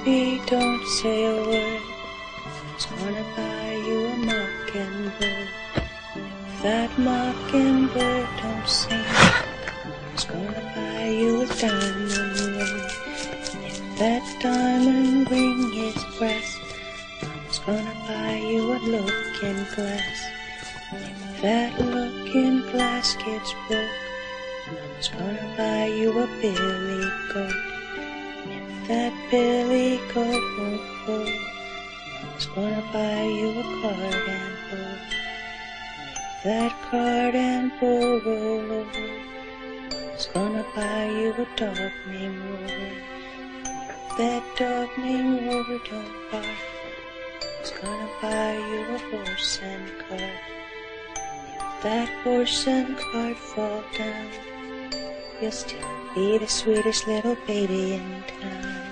baby, don't say a word. I was gonna buy you a mockingbird. If that mockingbird don't sing, I was gonna buy you a diamond ring. If that diamond ring is brass, I was gonna buy you a looking glass. If that looking glass gets broke, I was gonna buy you a billy goat. If that billy goat won't go, I was gonna buy you a card and bowl. If that card and bowl roll over, I was gonna buy you a dog named Rover. If that dog named Rover don't bark, I was gonna buy you a horse and cart. If that horse and cart fall down, you'll still be the sweetest little baby in town.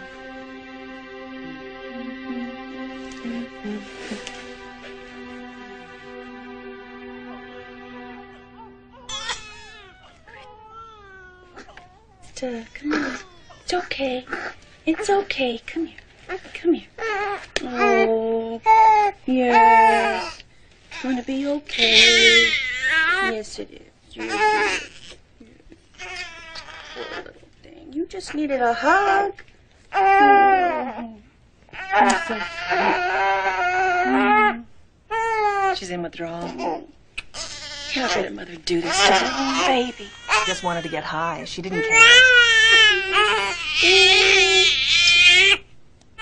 Come on. It's okay. It's okay. Come here. Come here. Oh, yes. It's gonna be okay. Yes, it is. Yes, it is. Poor little thing. You just needed a hug. Oh. She's in withdrawal. How could a mother do this to her own baby? She just wanted to get high. She didn't care.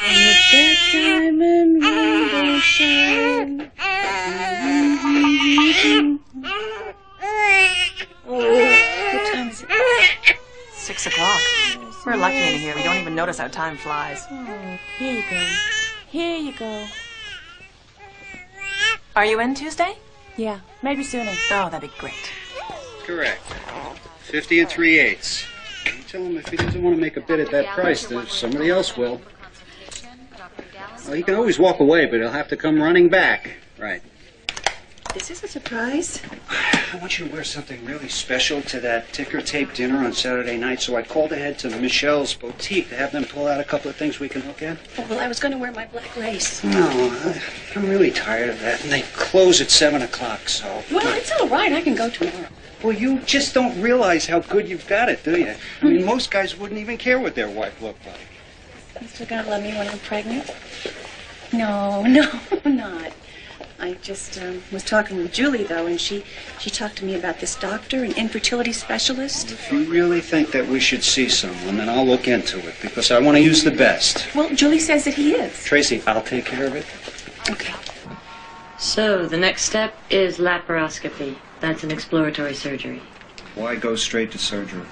And if that diamond ring don't shine. Oh, what time is it? 6 o'clock. We're lucky in here. We don't even notice how time flies. Oh, here you go. Here you go. Are you in Tuesday? Yeah, maybe sooner. Oh, that'd be great. Correct. 50 3/8. You tell him if he doesn't want to make a bid at that price, then somebody else will. Well, he can always walk away, but he'll have to come running back. Right. This is a surprise. I want you to wear something really special to that ticker tape dinner on Saturday night, so I called ahead to Michelle's boutique to have them pull out a couple of things we can look at. Oh, well, I was going to wear my black lace. No, I'm really tired of that, and they close at 7 o'clock, so... Well, it's all right. I can go tomorrow. Well, you just don't realize how good you've got it, do you? I mean, most guys wouldn't even care what their wife looked like. You still gonna love me when I'm pregnant? No, I'm not. I just was talking with Julie, though, and she talked to me about this doctor, an infertility specialist. If you really think that we should see someone, then I'll look into it, because I want to use the best. Well, Julie says that he is. Tracy, I'll take care of it. Okay. So, the next step is laparoscopy. That's an exploratory surgery. Why go straight to surgery?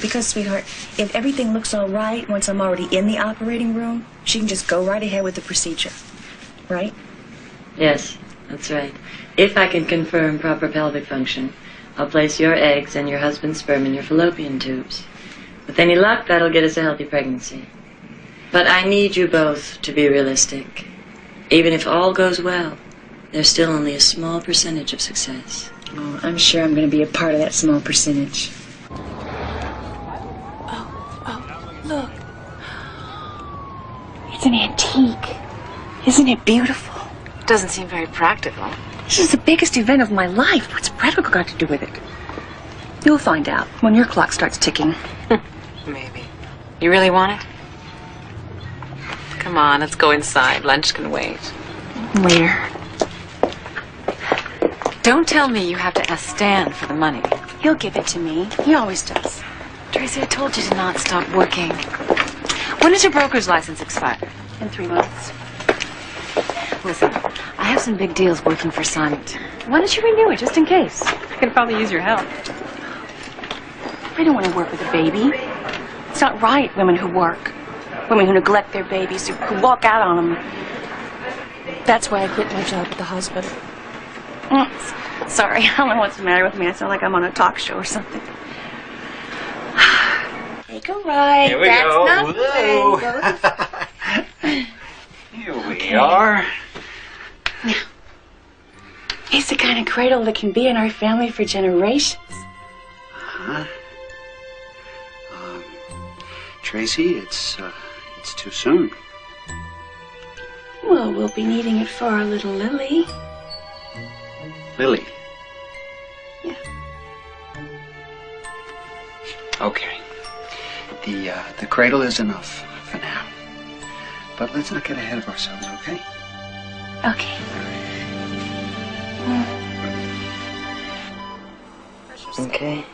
Because, sweetheart, if everything looks all right once I'm already in the operating room, she can just go right ahead with the procedure. Right? Yes, that's right. If I can confirm proper pelvic function, I'll place your eggs and your husband's sperm in your fallopian tubes. With any luck, that'll get us a healthy pregnancy. But I need you both to be realistic. Even if all goes well, there's still only a small percentage of success. Oh, I'm sure I'm going to be a part of that small percentage. Oh, look. It's an antique. Isn't it beautiful? Doesn't seem very practical. This is the biggest event of my life. What's practical got to do with it? You'll find out when your clock starts ticking. Maybe. You really want it? Come on, let's go inside. Lunch can wait. Where? Don't tell me you have to ask Stan for the money. He'll give it to me. He always does. Tracy, I told you to not stop working. When does your broker's license expire? In 3 months. Listen, I have some big deals working for Sonnet. Why don't you renew it, just in case? I could probably use your help. I don't want to work with a baby. It's not right, women who work. Women who neglect their babies, who walk out on them. That's why I quit my job with the hospital. Sorry, I don't know what's the matter with me. I sound like I'm on a talk show or something. Take a ride. Here we That's go. Not Here we are. It's the kind of cradle that can be in our family for generations. Huh? Tracy, it's too soon. Well, we'll be needing it for our little Lily. Lily? Yeah. Okay. The cradle is enough for now. But let's not get ahead of ourselves, okay? Okay. Okay.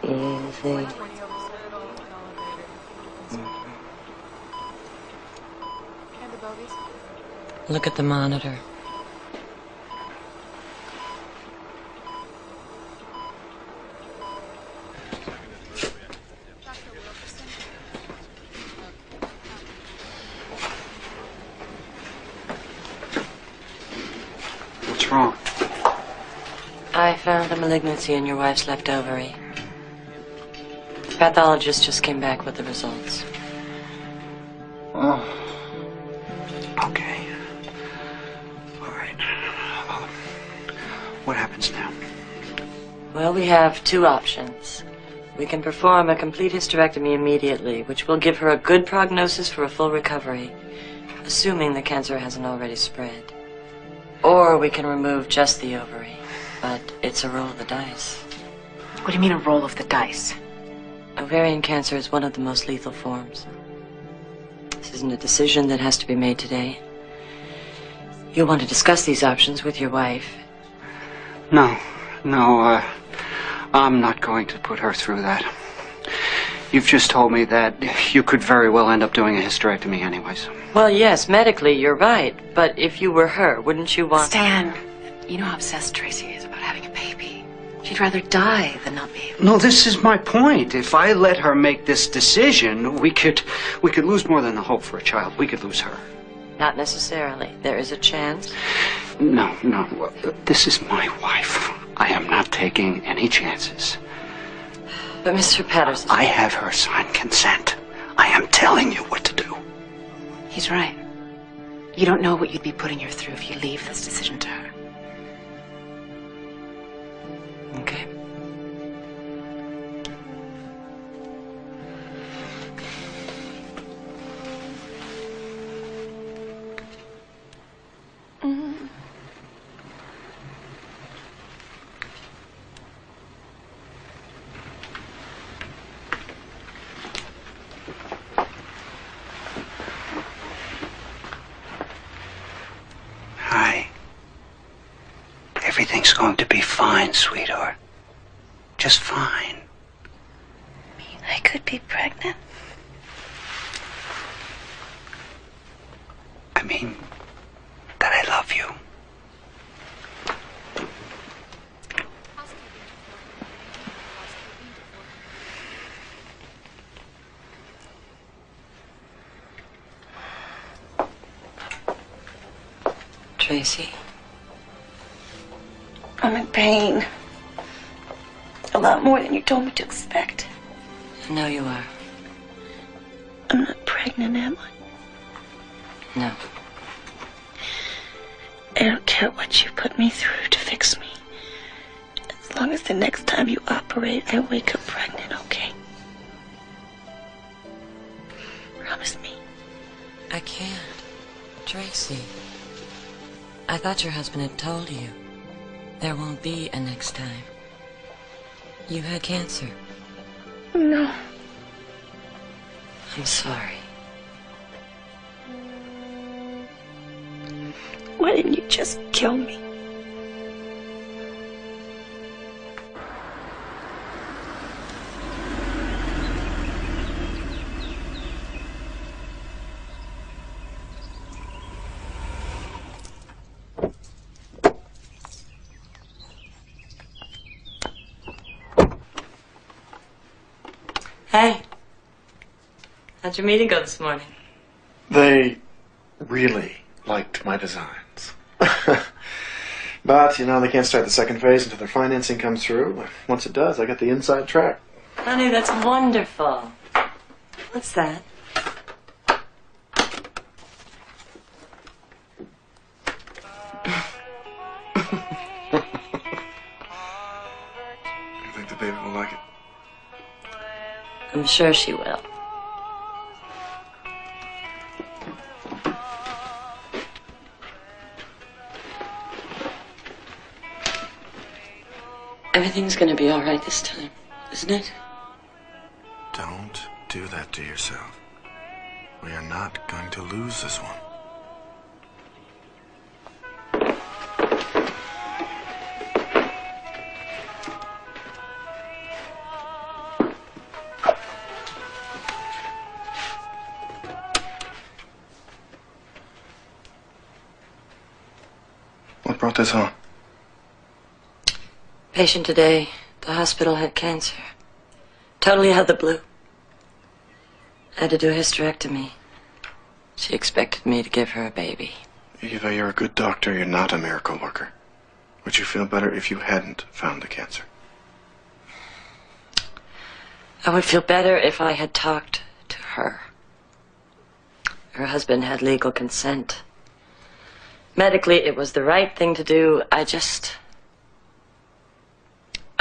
Easy. Look at the monitor. What's wrong? I found a malignancy in your wife's left ovary. The pathologist just came back with the results. Oh. Okay. All right. What happens now? Well, we have two options. We can perform a complete hysterectomy immediately, which will give her a good prognosis for a full recovery, assuming the cancer hasn't already spread. Or we can remove just the ovary, but it's a roll of the dice. What do you mean a roll of the dice? Ovarian cancer is one of the most lethal forms. This isn't a decision that has to be made today. You'll want to discuss these options with your wife. No, I'm not going to put her through that. You've just told me that you could very well end up doing a hysterectomy anyways. Well, yes, medically you're right, but if you were her, wouldn't you want... Stan, you know how obsessed Tracy is about having a baby. She'd rather die than not be able. No, this is my point. If I let her make this decision, we could lose more than the hope for a child. We could lose her. Not necessarily. There is a chance. No. This is my wife. I am not taking any chances. But Mr. Patterson... I have her sign consent. I am telling you what to do. He's right. You don't know what you'd be putting her through if you leave this decision to her. Okay. Hi. Everything's going to be fine, sweetheart. Just fine. I could be pregnant. I mean that I love you. Tracy? I'm in pain. A lot more than you told me to expect. I know you are. I'm not pregnant, am I? No. I don't care what you put me through to fix me. As long as the next time you operate, I wake up pregnant, okay? Promise me. I can't. Tracy. I thought your husband had told you. There won't be a next time. You had cancer. No. I'm sorry. Why didn't you just kill me? Hey. How'd your meeting go this morning? They really liked my designs. But, you know, they can't start the second phase until their financing comes through. Once it does, I got the inside track. Honey, that's wonderful. What's that? I think the baby will like it. I'm sure she will. Everything's gonna be all right this time, isn't it? Don't do that to yourself. We are not going to lose this one. What brought this on? Patient today. The hospital had cancer. Totally out of the blue. I had to do a hysterectomy. She expected me to give her a baby. Eva, you're a good doctor. You're not a miracle worker. Would you feel better if you hadn't found the cancer? I would feel better if I had talked to her. Her husband had legal consent. Medically, it was the right thing to do. I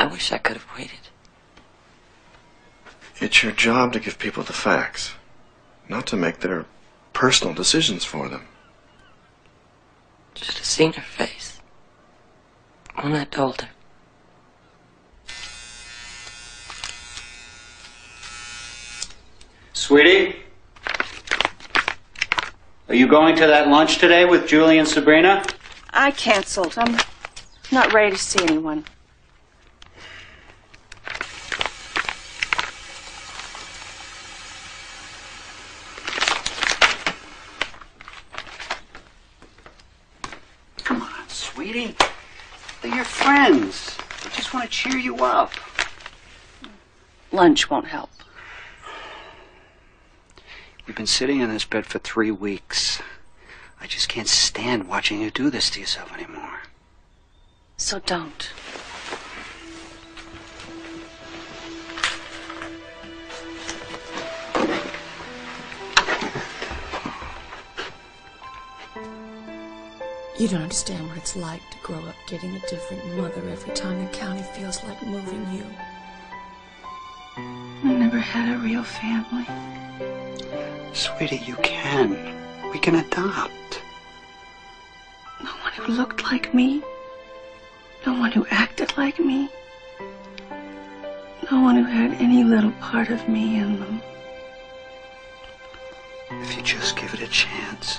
wish I could have waited. It's your job to give people the facts, not to make their personal decisions for them. Should have seen her face when I told her. Sweetie? Are you going to that lunch today with Julie and Sabrina? I canceled. I'm not ready to see anyone. Come on, sweetie. They're your friends. They just want to cheer you up. Lunch won't help. You've been sitting in this bed for 3 weeks. I just can't stand watching you do this to yourself anymore. So don't. You don't understand what it's like to grow up getting a different mother every time the county feels like moving you. I never had a real family. Sweetie, you can. We can adopt. No one who looked like me. No one who acted like me. No one who had any little part of me in them. If you just give it a chance.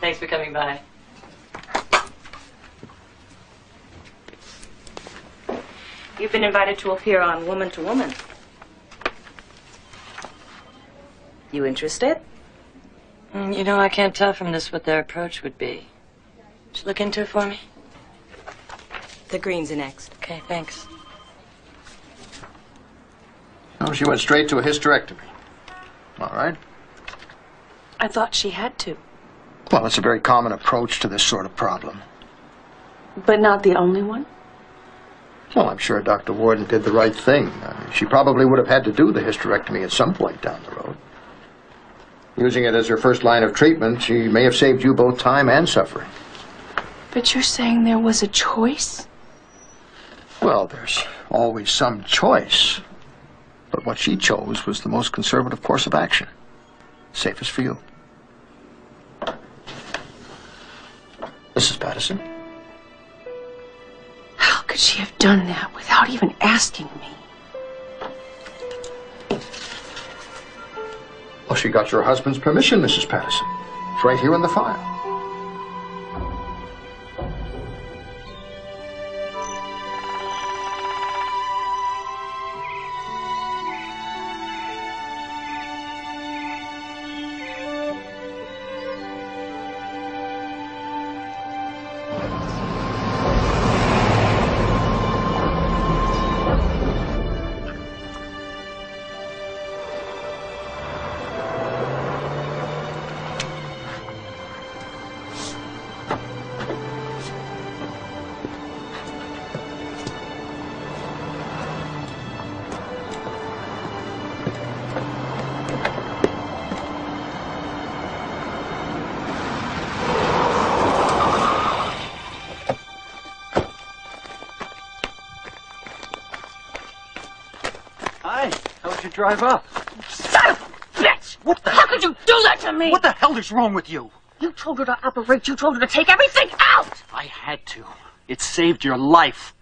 Thanks for coming by. You've been invited to appear on Woman to Woman. You interested? You know, I can't tell from this what their approach would be. Just look into it for me. The greens are next. Okay, thanks. Oh, she went straight to a hysterectomy. All right. I thought she had to. Well, it's a very common approach to this sort of problem. But not the only one? Well, I'm sure Dr. Warden did the right thing. She probably would have had to do the hysterectomy at some point down the road. Using it as her first line of treatment, she may have saved you both time and suffering. But you're saying there was a choice? Well, there's always some choice. But what she chose was the most conservative course of action. Safest for you. Mrs. Patterson? How could she have done that without even asking me? Well, she got your husband's permission, Mrs. Patterson. It's right here in the file. Hi. How was your drive up? Son of a bitch! What the How could you do that to me? What the hell is wrong with you? You told her to operate. You told her to take everything out. I had to. It saved your life.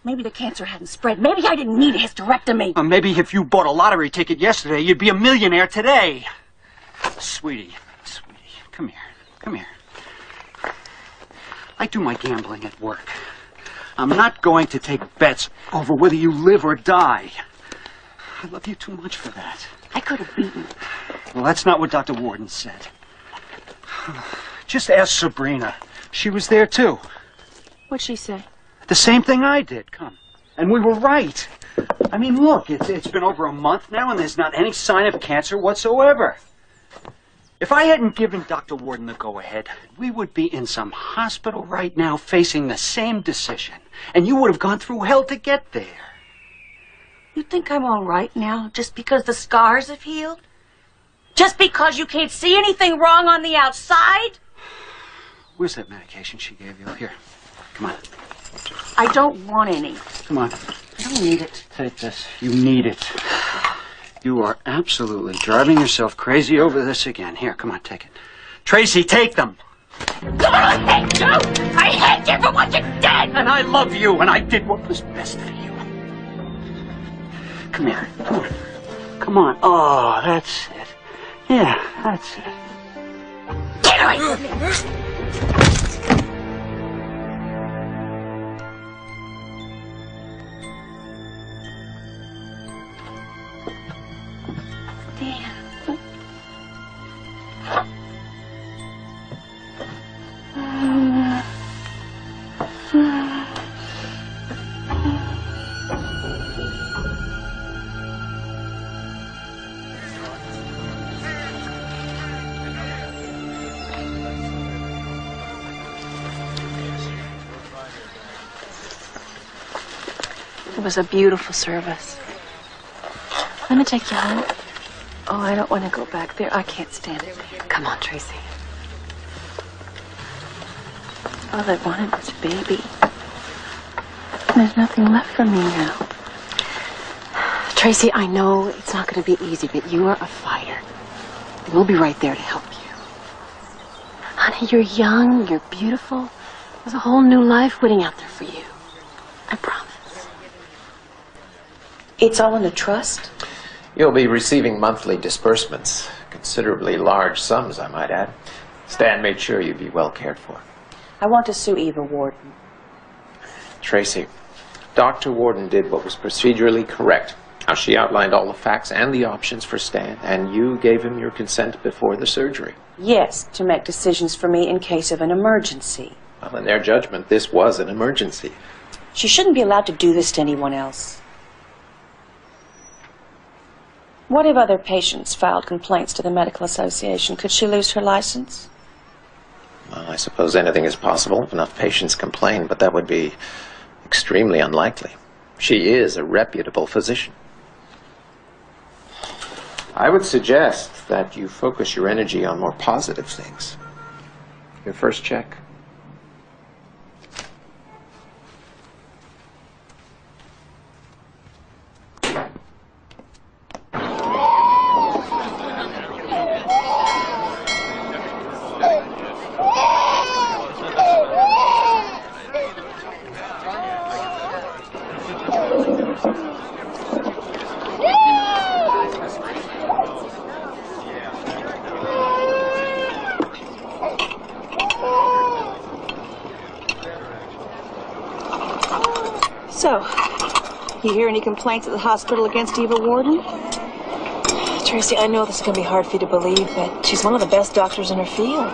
Maybe the cancer hadn't spread. Maybe I didn't need a hysterectomy. Maybe if you bought a lottery ticket yesterday, you'd be a millionaire today. Sweetie, come here. Come here. I do my gambling at work. I'm not going to take bets over whether you live or die. I love you too much for that. I could have beaten. Well, that's not what Dr. Warden said. Just ask Sabrina. She was there too. What'd she say? The same thing I did, come. And we were right. I mean, look, it's been over a month now and there's not any sign of cancer whatsoever. If I hadn't given Dr. Warden the go-ahead, we would be in some hospital right now facing the same decision. And you would have gone through hell to get there. You think I'm all right now just because the scars have healed? Just because you can't see anything wrong on the outside? Where's that medication she gave you? Here, come on. I don't want any. Come on. I don't need it. Take this. You need it. You are absolutely driving yourself crazy over this again. Here, come on, take it. Tracy, take them. God, I hate you! I hate you for what you did! And I love you, and I did what was best for you. Come here. Come on. Come on. Oh, that's it. Yeah, that's it. Get away from me! It was a beautiful service. Let me take you home. Oh, I don't want to go back there. I can't stand it. Come on, Tracy. All I wanted was a baby. There's nothing left for me now. Tracy, I know it's not going to be easy, but you are a fighter. And we'll be right there to help you. Honey, you're young, you're beautiful. There's a whole new life waiting out there for you. I promise. It's all in a trust? You'll be receiving monthly disbursements, considerably large sums, I might add. Stan made sure you'd be well cared for. I want to sue Eva Warden. Tracy, Dr. Warden did what was procedurally correct. Now, she outlined all the facts and the options for Stan, and you gave him your consent before the surgery. Yes, to make decisions for me in case of an emergency. Well, in their judgment, this was an emergency. She shouldn't be allowed to do this to anyone else. What if other patients filed complaints to the medical association? Could she lose her license? Well, I suppose anything is possible if enough patients complain, but that would be extremely unlikely. She is a reputable physician. I would suggest that you focus your energy on more positive things. Your first check. So, you hear any complaints at the hospital against Eva Warden? Tracy, I know this is going to be hard for you to believe, but she's one of the best doctors in her field.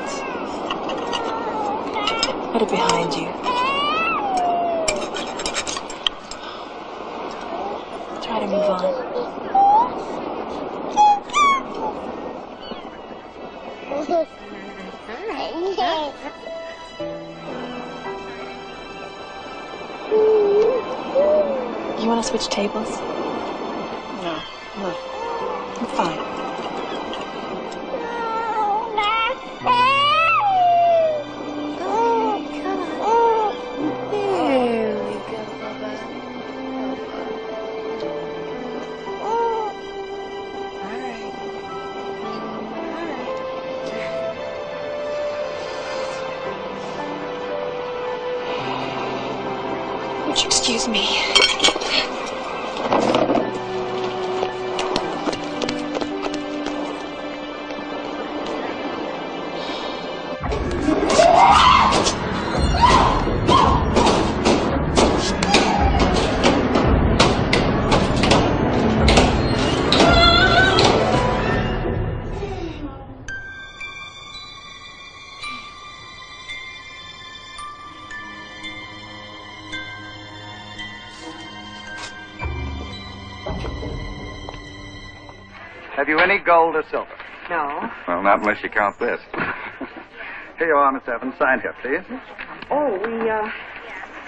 Put it behind you. Try to move on. You want to switch tables? No. I'm fine. There we go, Bubba. Excuse me. Have you any gold or silver? No. Well, not unless you count this. Here you are, Miss Evans. Sign here, please. Oh,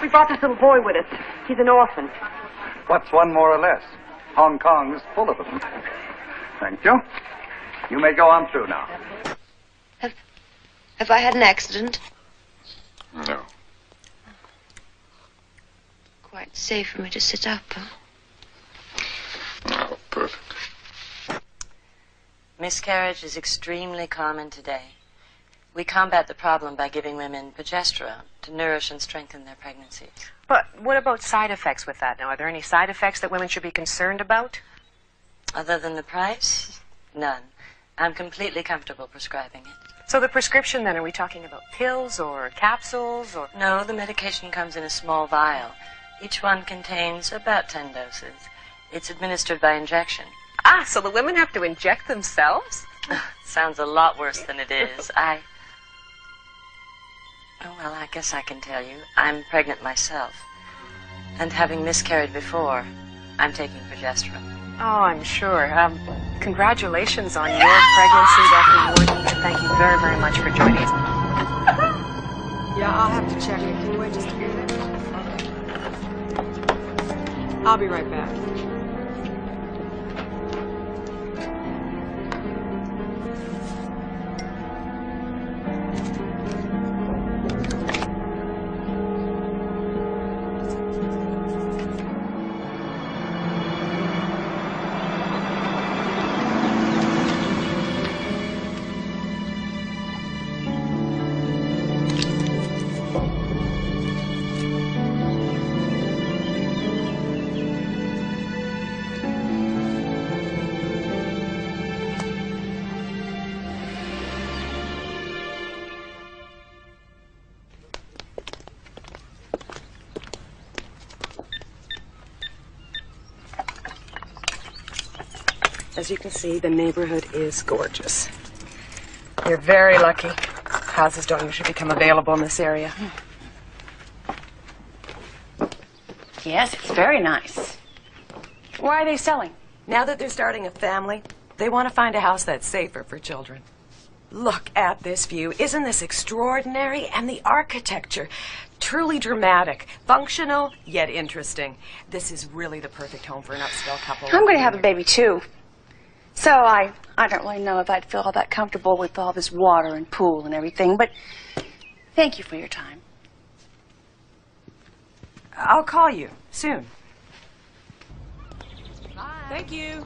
we brought this little boy with us. He's an orphan. What's one more or less? Hong Kong's full of them. Thank you. You may go on through now. Have I had an accident? No. Quite safe for me to sit up, huh? No, perfect. Miscarriage is extremely common today. We combat the problem by giving women progesterone to nourish and strengthen their pregnancies. But what about side effects with that now? Are there any side effects that women should be concerned about? Other than the price? None. I'm completely comfortable prescribing it. So the prescription then, are we talking about pills or capsules or? No, the medication comes in a small vial. Each one contains about 10 doses. It's administered by injection. Ah, so the women have to inject themselves? Sounds a lot worse than it is. Oh, well, I guess I can tell you. I'm pregnant myself. And having miscarried before, I'm taking progesterone. Oh, I'm sure. Congratulations on your pregnancy, Dr. Warden. Thank you very, very much for joining us. Yeah, I'll have to check it. Can you wait just a minute? Okay. I'll be right back. As you can see, the neighborhood is gorgeous. You're very lucky. Houses don't usually become available in this area. Yes, it's very nice. Why are they selling? Now that they're starting a family, they want to find a house that's safer for children. Look at this view. Isn't this extraordinary? And the architecture, truly dramatic, functional, yet interesting. This is really the perfect home for an upscale couple. I'm going to have a baby, too. So I don't really know if I'd feel all that comfortable with all this water and pool and everything, but thank you for your time. I'll call you soon. Bye. Thank you.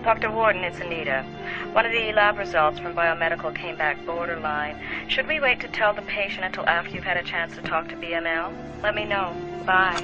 Dr. Warden, it's Anita. One of the lab results from biomedical came back borderline. Should we wait to tell the patient until after you've had a chance to talk to BML? Let me know. Bye.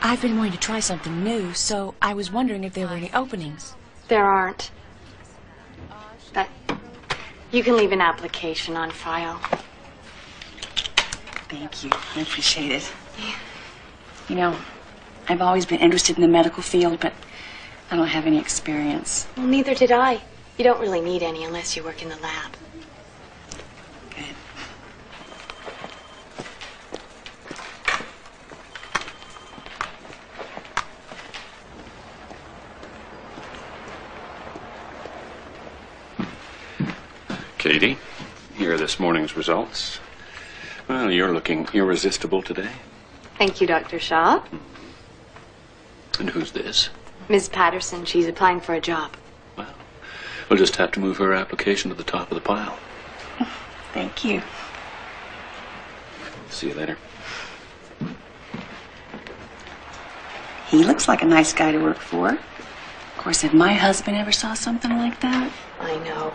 I've been wanting to try something new, so I was wondering if there were any openings. There aren't. But you can leave an application on file. Thank you. I appreciate it. You know, I've always been interested in the medical field, but I don't have any experience. Well, neither did I. You don't really need any unless you work in the lab. Good. Katie, here are this morning's results. Well, you're looking irresistible today. Thank you, Dr. Shaw. And who's this? Ms. Patterson, she's applying for a job. We'll just have to move her application to the top of the pile. Thank you. See you later. He looks like a nice guy to work for. Of course, if my husband ever saw something like that... I know.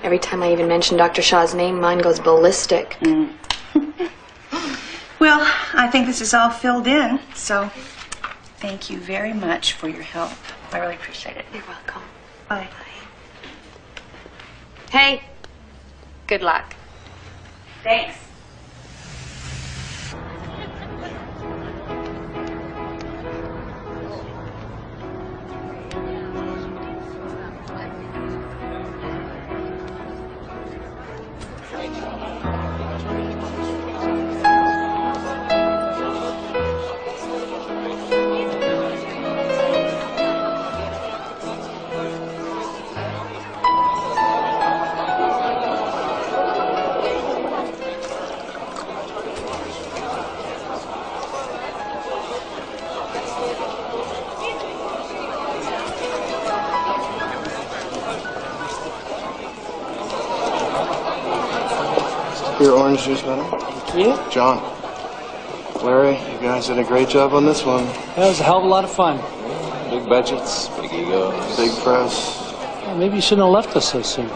Every time I even mention Dr. Shaw's name, mine goes ballistic. Well, I think this is all filled in, so thank you very much for your help. I really appreciate it. You're welcome. Bye. Hey, good luck. Thanks. Your orange juice, madam. Thank you. John. Larry, you guys did a great job on this one. That was a hell of a lot of fun. Big budgets, big egos. Big press. Well, maybe you shouldn't have left us so soon.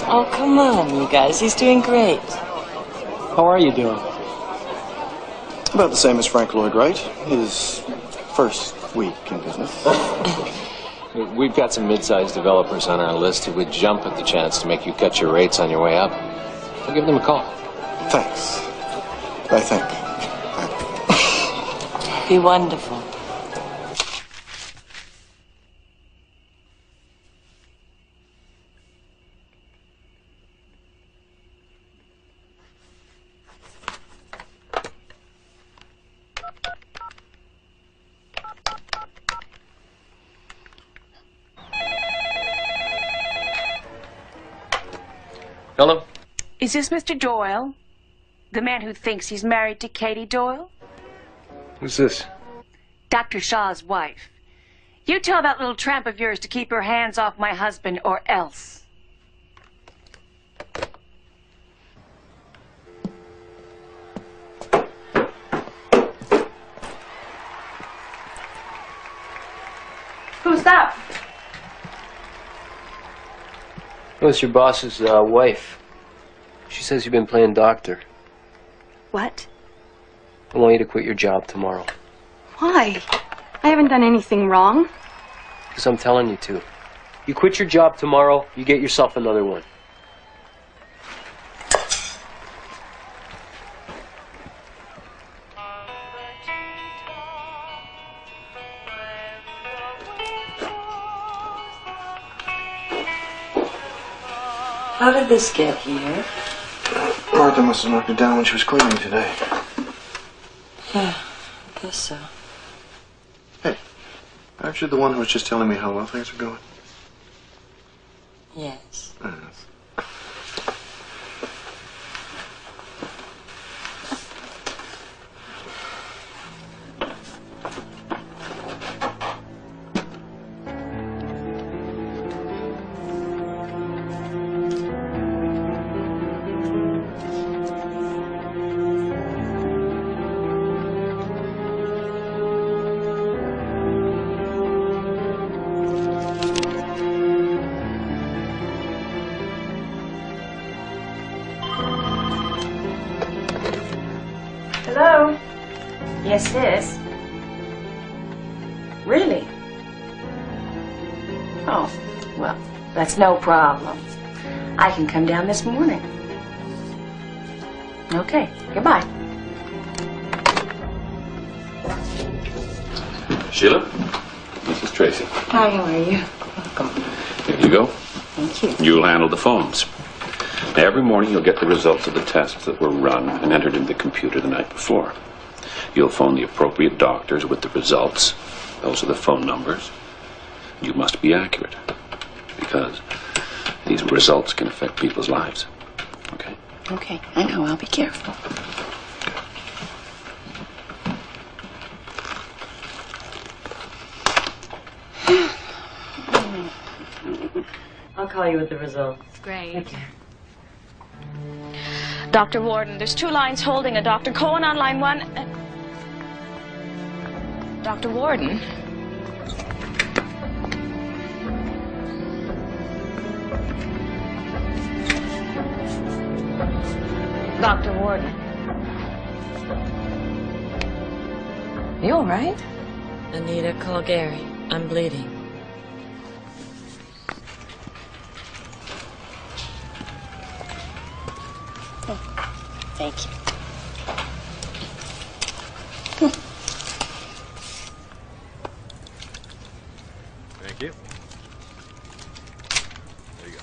Oh, come on, you guys. He's doing great. How are you doing? About the same as Frank Lloyd Wright. His first week in business. We've got some mid-sized developers on our list who would jump at the chance to make you cut your rates on your way up. I'll give them a call. Thanks. I think. Be wonderful. Is this Mr. Doyle? The man who thinks he's married to Katie Doyle? Who's this? Dr. Shaw's wife. You tell that little tramp of yours to keep her hands off my husband or else. Who's that? Oh, it's your boss's wife. She says you've been playing doctor. What? I want you to quit your job tomorrow. Why? I haven't done anything wrong. Because I'm telling you to. You quit your job tomorrow, you get yourself another one. How did this get here? Martha must have knocked it down when she was cleaning today. Yeah, I guess so. Hey, aren't you the one who was just telling me how well things are going? Yes. Yes. Hello? Yes, sis. Really? Oh, well, that's no problem. I can come down this morning. Okay, goodbye. Sheila, this is Tracy. Hi, how are you? Welcome. Here you go. Thank you. You'll handle the phones. Now, every morning you'll get the results of the tests that were run and entered into the computer the night before. You'll phone the appropriate doctors with the results. Those are the phone numbers. You must be accurate, because these results can affect people's lives. Okay? Okay, I know. I'll be careful. I'll call you with the results. Great. Dr. Warden, there's 2 lines holding a Dr. Cohen on line 1. Dr. Warden? Dr. Warden. You all right? Anita, call Gary. I'm bleeding. Thank you. Thank you. There you go.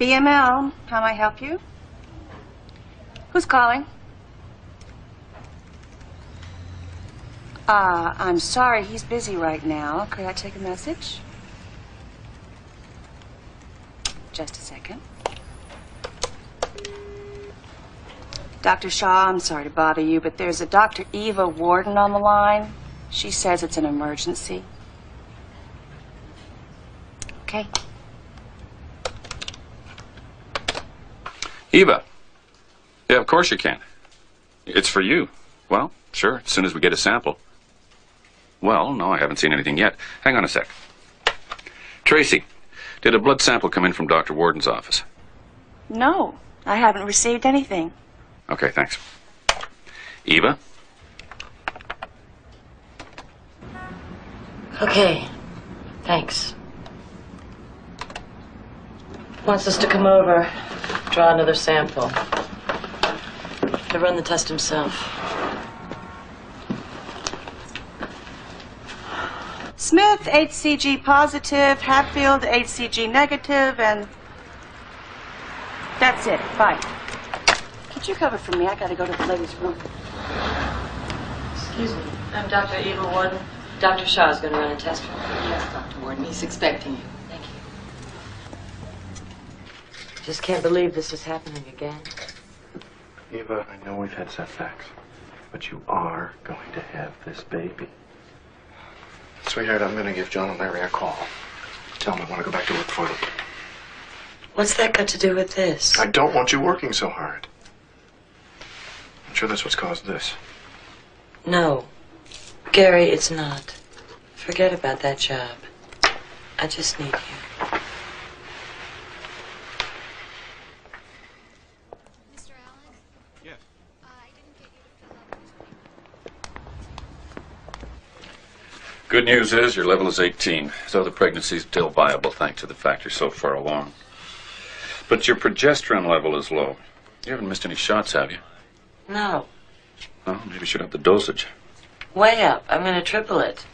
BML, how may I help you? Who's calling? I'm sorry, he's busy right now. Could I take a message? Just a second. Dr. Shaw, I'm sorry to bother you, but there's a Dr. Eva Warden on the line. She says it's an emergency. Okay. Eva. Yeah, of course you can. It's for you. Well, sure, as soon as we get a sample. Well, no, I haven't seen anything yet. Hang on a sec. Tracy, did a blood sample come in from Dr. Warden's office? No, I haven't received anything. Okay, thanks. Eva? Okay. Thanks. Wants us to come over, draw another sample. To run the test himself. Smith, HCG positive, Hatfield, HCG negative, and that's it. Bye. Could you cover for me? I gotta go to the ladies' room. Excuse me. I'm Dr. Eva Warden. Dr. Shaw's going to run a test for me. Yes, Dr. Warden. He's expecting you. Thank you. Just can't believe this is happening again. Eva, I know we've had setbacks, but you are going to have this baby. Sweetheart, I'm going to give John and Larry a call. Tell them I want to go back to work for them. What's that got to do with this? I don't want you working so hard. I'm sure that's what's caused this. No. Gary, it's not. Forget about that job. I just need you. Mr. Allen? Yes. I didn't get you to fill out. Good news is your level is 18, so the pregnancy's still viable thanks to the fact you're so far along. But your progesterone level is low. You haven't missed any shots, have you? No. Well, maybe you should up the dosage. Way up. I'm going to triple it.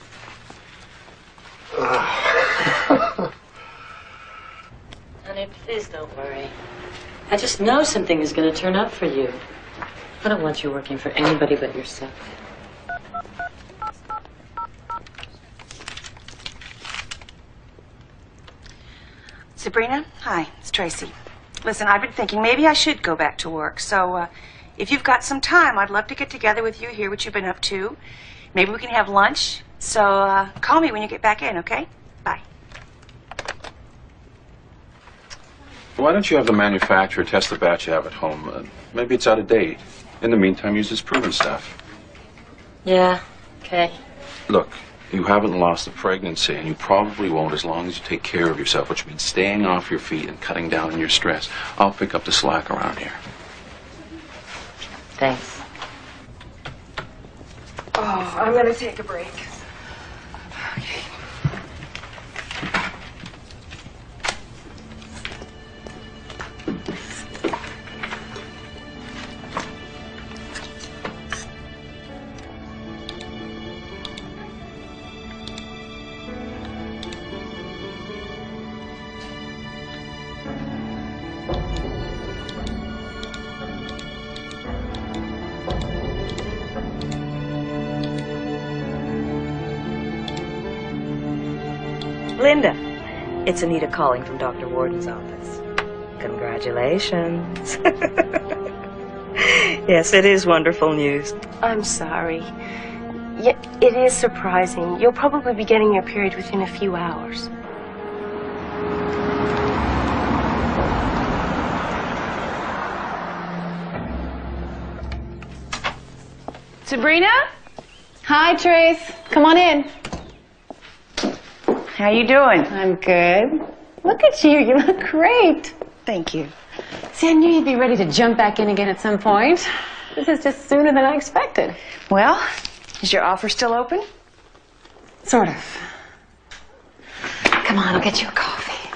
Honey, please don't worry. I just know something is going to turn up for you. I don't want you working for anybody but yourself. Sabrina, hi, it's Tracy. Listen, I've been thinking maybe I should go back to work, so if you've got some time, I'd love to get together with you, hear what you've been up to. Maybe we can have lunch. So call me when you get back in, okay? Bye. Why don't you have the manufacturer test the batch you have at home? Maybe it's out of date. In the meantime, use this proven stuff. Yeah, okay. Look, you haven't lost the pregnancy, and you probably won't as long as you take care of yourself, which means staying off your feet and cutting down on your stress. I'll pick up the slack around here. Thanks. Oh, I'm going to take a break. Okay. Linda, it's Anita calling from Dr. Warden's office. Congratulations. Yes, it is wonderful news. I'm sorry. Yeah, it is surprising. You'll probably be getting your period within a few hours. Sabrina? Hi, Trace. Come on in. How you doing? I'm good. Look at you. You look great. Thank you. See, I knew you'd be ready to jump back in again at some point. This is just sooner than I expected. Well, is your offer still open? Sort of. Come on, I'll get you a coffee.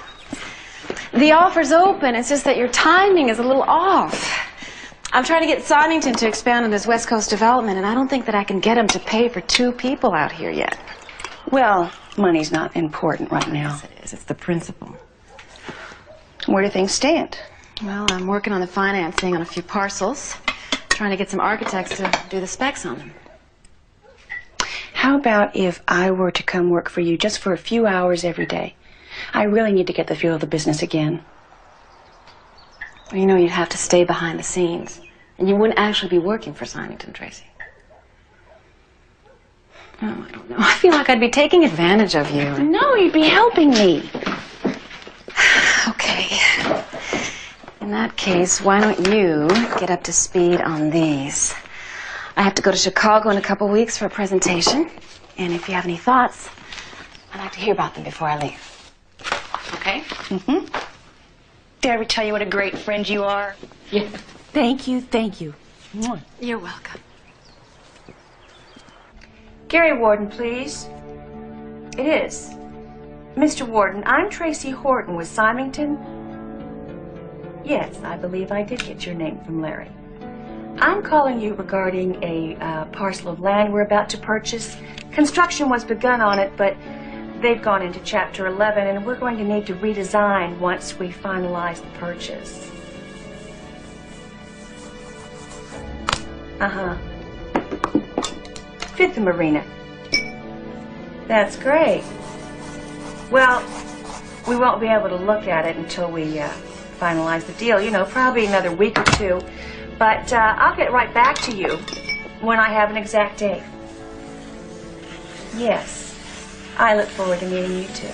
The offer's open. It's just that your timing is a little off. I'm trying to get Symington to expand on his West Coast development, and I don't think that I can get him to pay for 2 people out here yet. Well, money's not important right now. Yes, it is. It's the principle. Where do things stand? Well, I'm working on the financing on a few parcels, trying to get some architects to do the specs on them. How about if I were to come work for you just for a few hours every day? I really need to get the feel of the business again. Well, you know, you'd have to stay behind the scenes, and you wouldn't actually be working for Symington, Tracy. Oh, I don't know. I feel like I'd be taking advantage of you. No, you'd be helping me. Okay. In that case, why don't you get up to speed on these? I have to go to Chicago in a couple weeks for a presentation, and if you have any thoughts, I'd like to hear about them before I leave. Okay? Mm-hmm. Did I ever tell you what a great friend you are? Yeah. Thank you, thank you. You're welcome. Gary Warden, please. It is. Mr. Warden, I'm Tracy Horton with Symington. Yes, I believe I did get your name from Larry. I'm calling you regarding a parcel of land we're about to purchase. Construction was begun on it, but they've gone into Chapter 11, and we're going to need to redesign once we finalize the purchase. Uh-huh. Fifth and Marina. That's great. Well, we won't be able to look at it until we finalize the deal. You know, probably another week or two. But I'll get right back to you when I have an exact date. Yes. I look forward to meeting you too.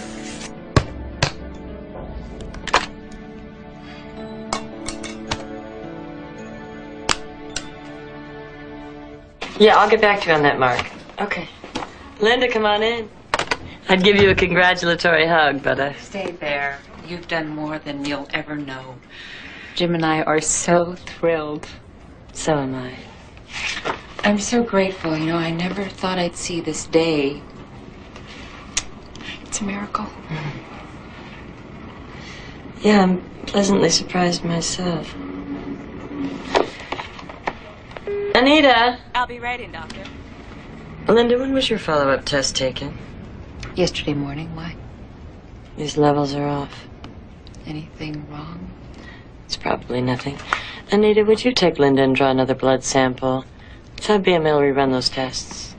Yeah, I'll get back to you on that, Mark. Okay. Linda, come on in. I'd give you a congratulatory hug, but Stay there. You've done more than you'll ever know. Jim and I are so thrilled. So am I. I'm so grateful. You know, I never thought I'd see this day. It's a miracle. Yeah, I'm pleasantly surprised myself. Anita! I'll be right in, Doctor. Linda, when was your follow-up test taken? Yesterday morning. Why? These levels are off. Anything wrong? It's probably nothing. Anita, would you take Linda and draw another blood sample? Let's have BML rerun those tests.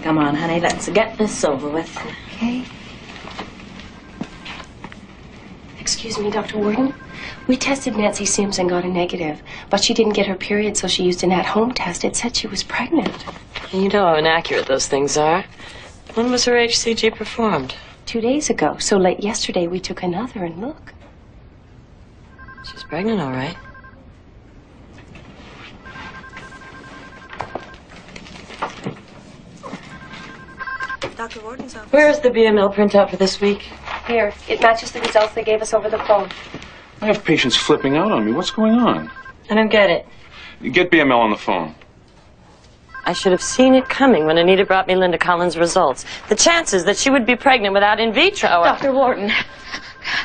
Come on, honey, let's get this over with. Okay. Excuse me, Dr. Warden. We tested Nancy Sims and got a negative, but she didn't get her period, so she used an at-home test. It said she was pregnant. You know how inaccurate those things are. When was her HCG performed? 2 days ago. So late yesterday, we took another, and look. She's pregnant, all right. Dr. Warden's office. Where's the BML printout for this week? Here, it matches the results they gave us over the phone. I have patients flipping out on me. What's going on? I don't get it. Get BML on the phone. I should have seen it coming when Anita brought me Linda Collins' results. The chances that she would be pregnant without in vitro are... Dr. Wharton,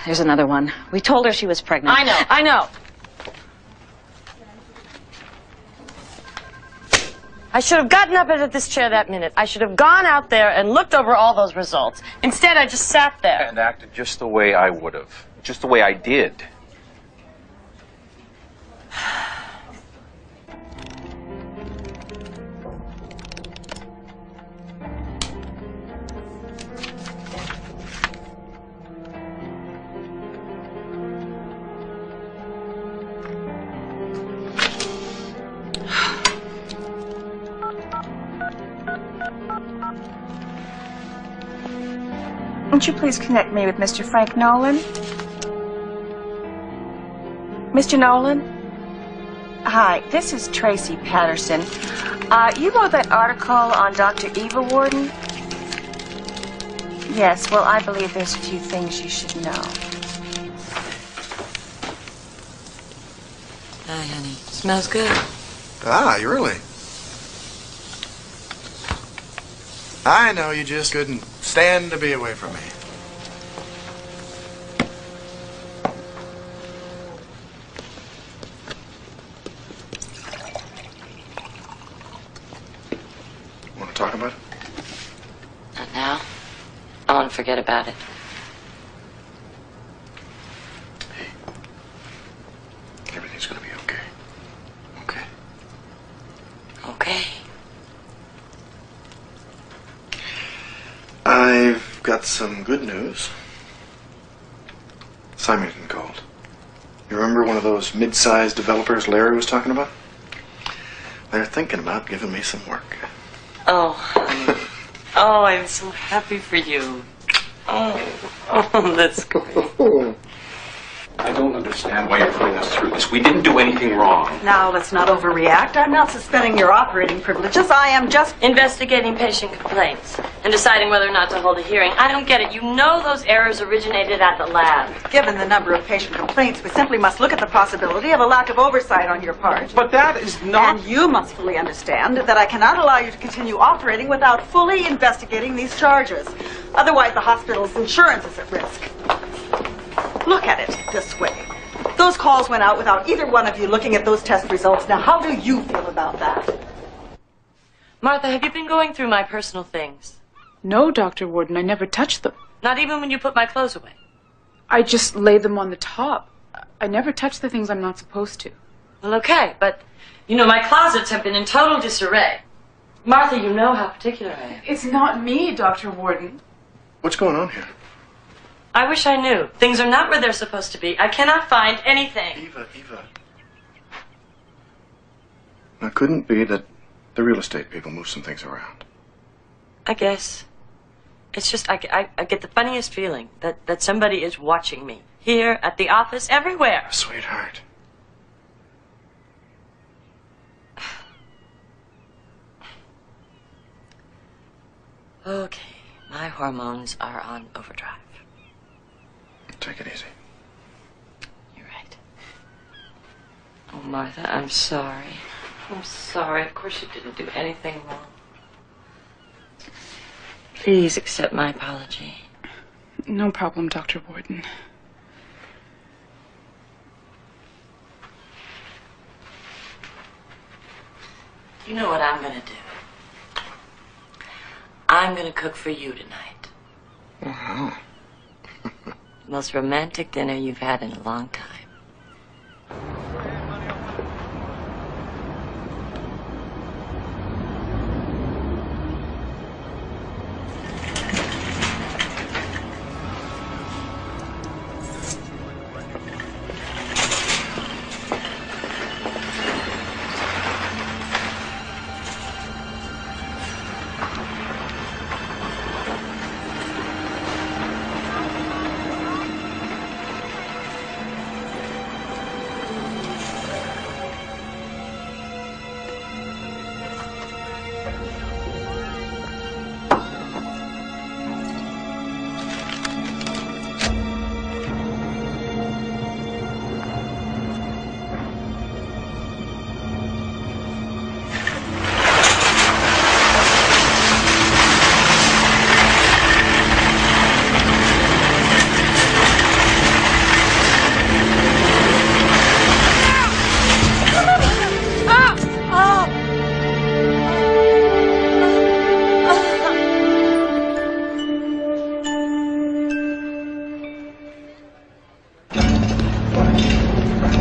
there's another one. We told her she was pregnant. I know. I should have gotten up out of this chair that minute. I should have gone out there and looked over all those results. Instead, I just sat there. And acted just the way I would have. Just the way I did. Won't you please connect me with Mr. Frank Nolan? Mr. Nolan? Hi, this is Tracy Patterson. You wrote that article on Dr. Eva Warden? Yes, well, I believe there's a few things you should know. Hi, honey. Smells good. Ah, you really? I know you just couldn't stand to be away from me. Want to talk about it? Not now. I want to forget about it. Everything's gonna be okay. Okay? Okay. I've got some good news. Symington called. You remember one of those mid-sized developers Larry was talking about? They're thinking about giving me some work. Oh, honey. Oh, I'm so happy for you. Oh, that's great. I don't understand why you're putting us through this. We didn't do anything wrong. Now, let's not overreact. I'm not suspending your operating privileges. I am just... Investigating patient complaints and deciding whether or not to hold a hearing. I don't get it. You know those errors originated at the lab. Given the number of patient complaints, we simply must look at the possibility of a lack of oversight on your part. But that is not... And you must fully understand that I cannot allow you to continue operating without fully investigating these charges. Otherwise, the hospital's insurance is at risk. Look at it this way. Those calls went out without either one of you looking at those test results. Now, how do you feel about that? Martha, have you been going through my personal things? No, Dr. Warden, I never touched them. Not even when you put my clothes away? I just lay them on the top. I never touch the things I'm not supposed to. Well, okay, but, you know, my closets have been in total disarray. Martha, you know how particular I am. It's not me, Dr. Warden. What's going on here? I wish I knew. Things are not where they're supposed to be. I cannot find anything. Eva. Now, couldn't it be that the real estate people moved some things around? I guess. It's just, I get the funniest feeling that somebody is watching me. Here, at the office, everywhere. Sweetheart. Okay, my hormones are on overdrive. Take it easy. You're right. Oh, Martha, I'm sorry. I'm sorry. Of course you didn't do anything wrong. Please accept my apology. No problem, Dr. Warden. You know what I'm gonna do? I'm gonna cook for you tonight. Wow. Most romantic dinner you've had in a long time.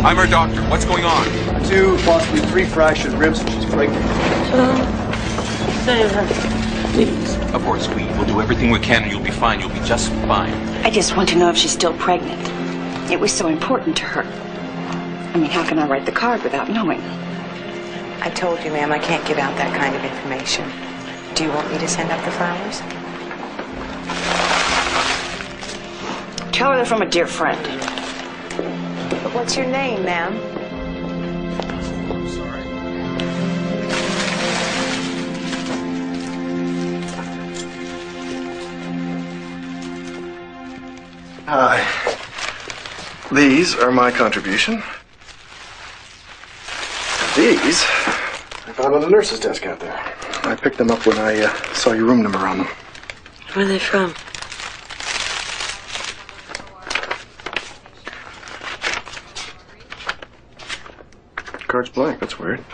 I'm her doctor. What's going on? 2, possibly 3 fractured ribs, and she's pregnant. Save her. Please. Of course, we'll do everything we can and you'll be fine. You'll be just fine. I just want to know if she's still pregnant. It was so important to her. I mean, how can I write the card without knowing? I told you, ma'am, I can't give out that kind of information. Do you want me to send up the flowers? Tell her they're from a dear friend. But what's your name, ma'am? I'm sorry. These are my contribution. These I found on the nurse's desk out there. I picked them up when I saw your room number on them. Where are they from? Card's blank. That's weird.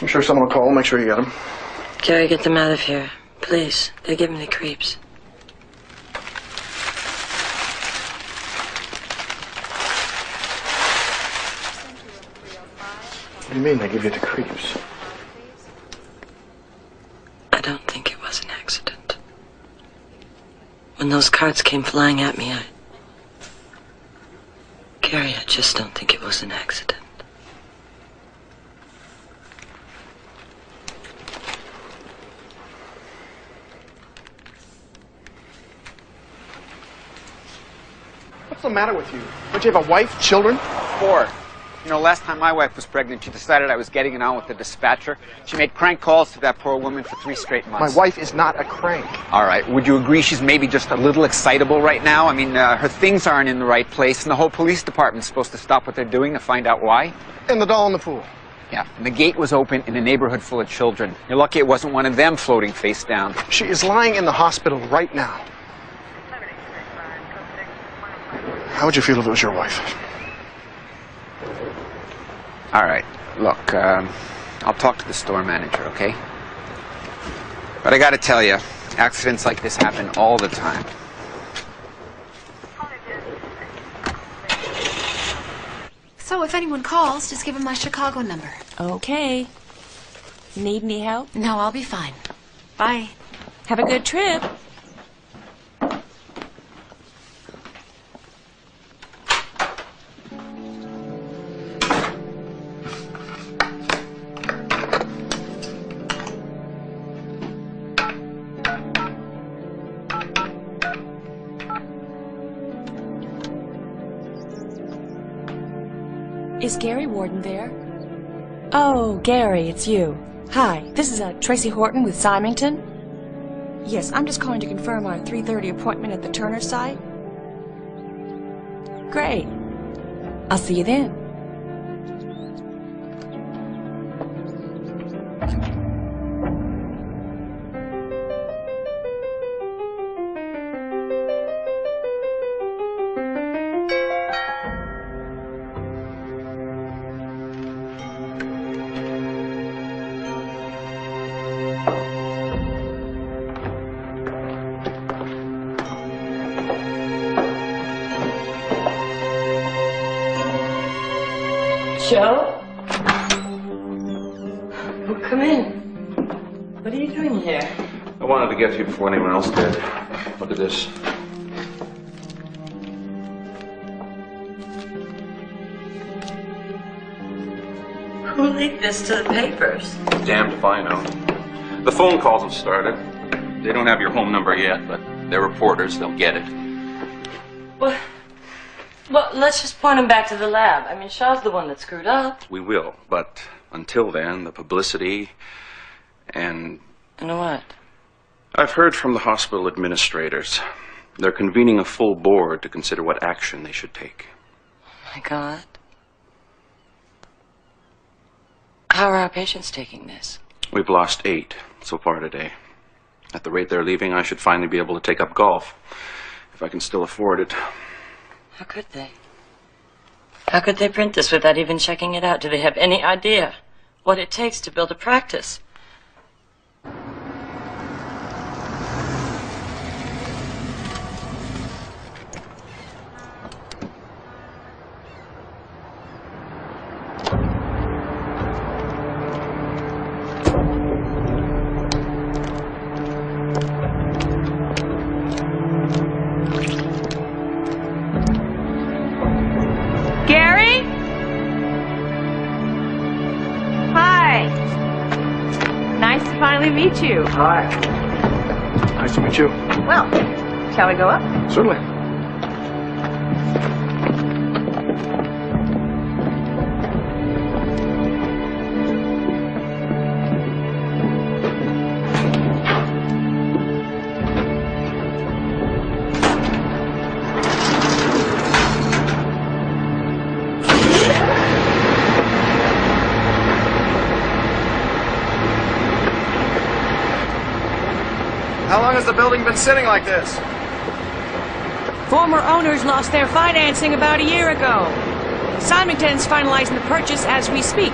I'm sure someone will call. Make sure you get them. Gary, get them out of here. Please. They give me the creeps. What do you mean they give you the creeps? I don't think it was an accident. When those cards came flying at me, Gary, I just don't think it was an accident. What's the matter with you? Don't you have a wife, children? 4. You know, last time my wife was pregnant, she decided I was getting it on with the dispatcher. She made crank calls to that poor woman for 3 straight months. My wife is not a crank. All right. Would you agree she's maybe just a little excitable right now? I mean, her things aren't in the right place, and the whole police department's supposed to stop what they're doing to find out why. And the doll in the pool. Yeah, and the gate was open in a neighborhood full of children. You're lucky it wasn't one of them floating face down. She is lying in the hospital right now. How would you feel if it was your wife? All right. Look, I'll talk to the store manager, okay? But I gotta tell you, accidents like this happen all the time. So if anyone calls, just give them my Chicago number. Okay. Need any help? No, I'll be fine. Bye. Have a good trip. Is Gary Warden there? Oh, Gary, it's you. Hi, this is Tracy Horton with Symington. Yes, I'm just calling to confirm our 3:30 appointment at the Turner site. Great. I'll see you then. Joe? Oh, come in. What are you doing here? I wanted to get to you before anyone else did. Look at this. Who leaked this to the papers? Damned if I know. The phone calls have started. They don't have your home number yet, but they're reporters. They'll get it. Well, let's just point him back to the lab. I mean, Shaw's the one that screwed up. We will, but until then, the publicity and... And what? I've heard from the hospital administrators. They're convening a full board to consider what action they should take. Oh, my God. How are our patients taking this? We've lost 8 so far today. At the rate they're leaving, I should finally be able to take up golf, if I can still afford it. How could they? How could they print this without even checking it out? Do they have any idea what it takes to build a practice? Meet you. Hi. Nice to meet you. Well, shall we go up? Certainly. How long has the building been sitting like this? Former owners lost their financing about a year ago. Symington's finalizing the purchase as we speak.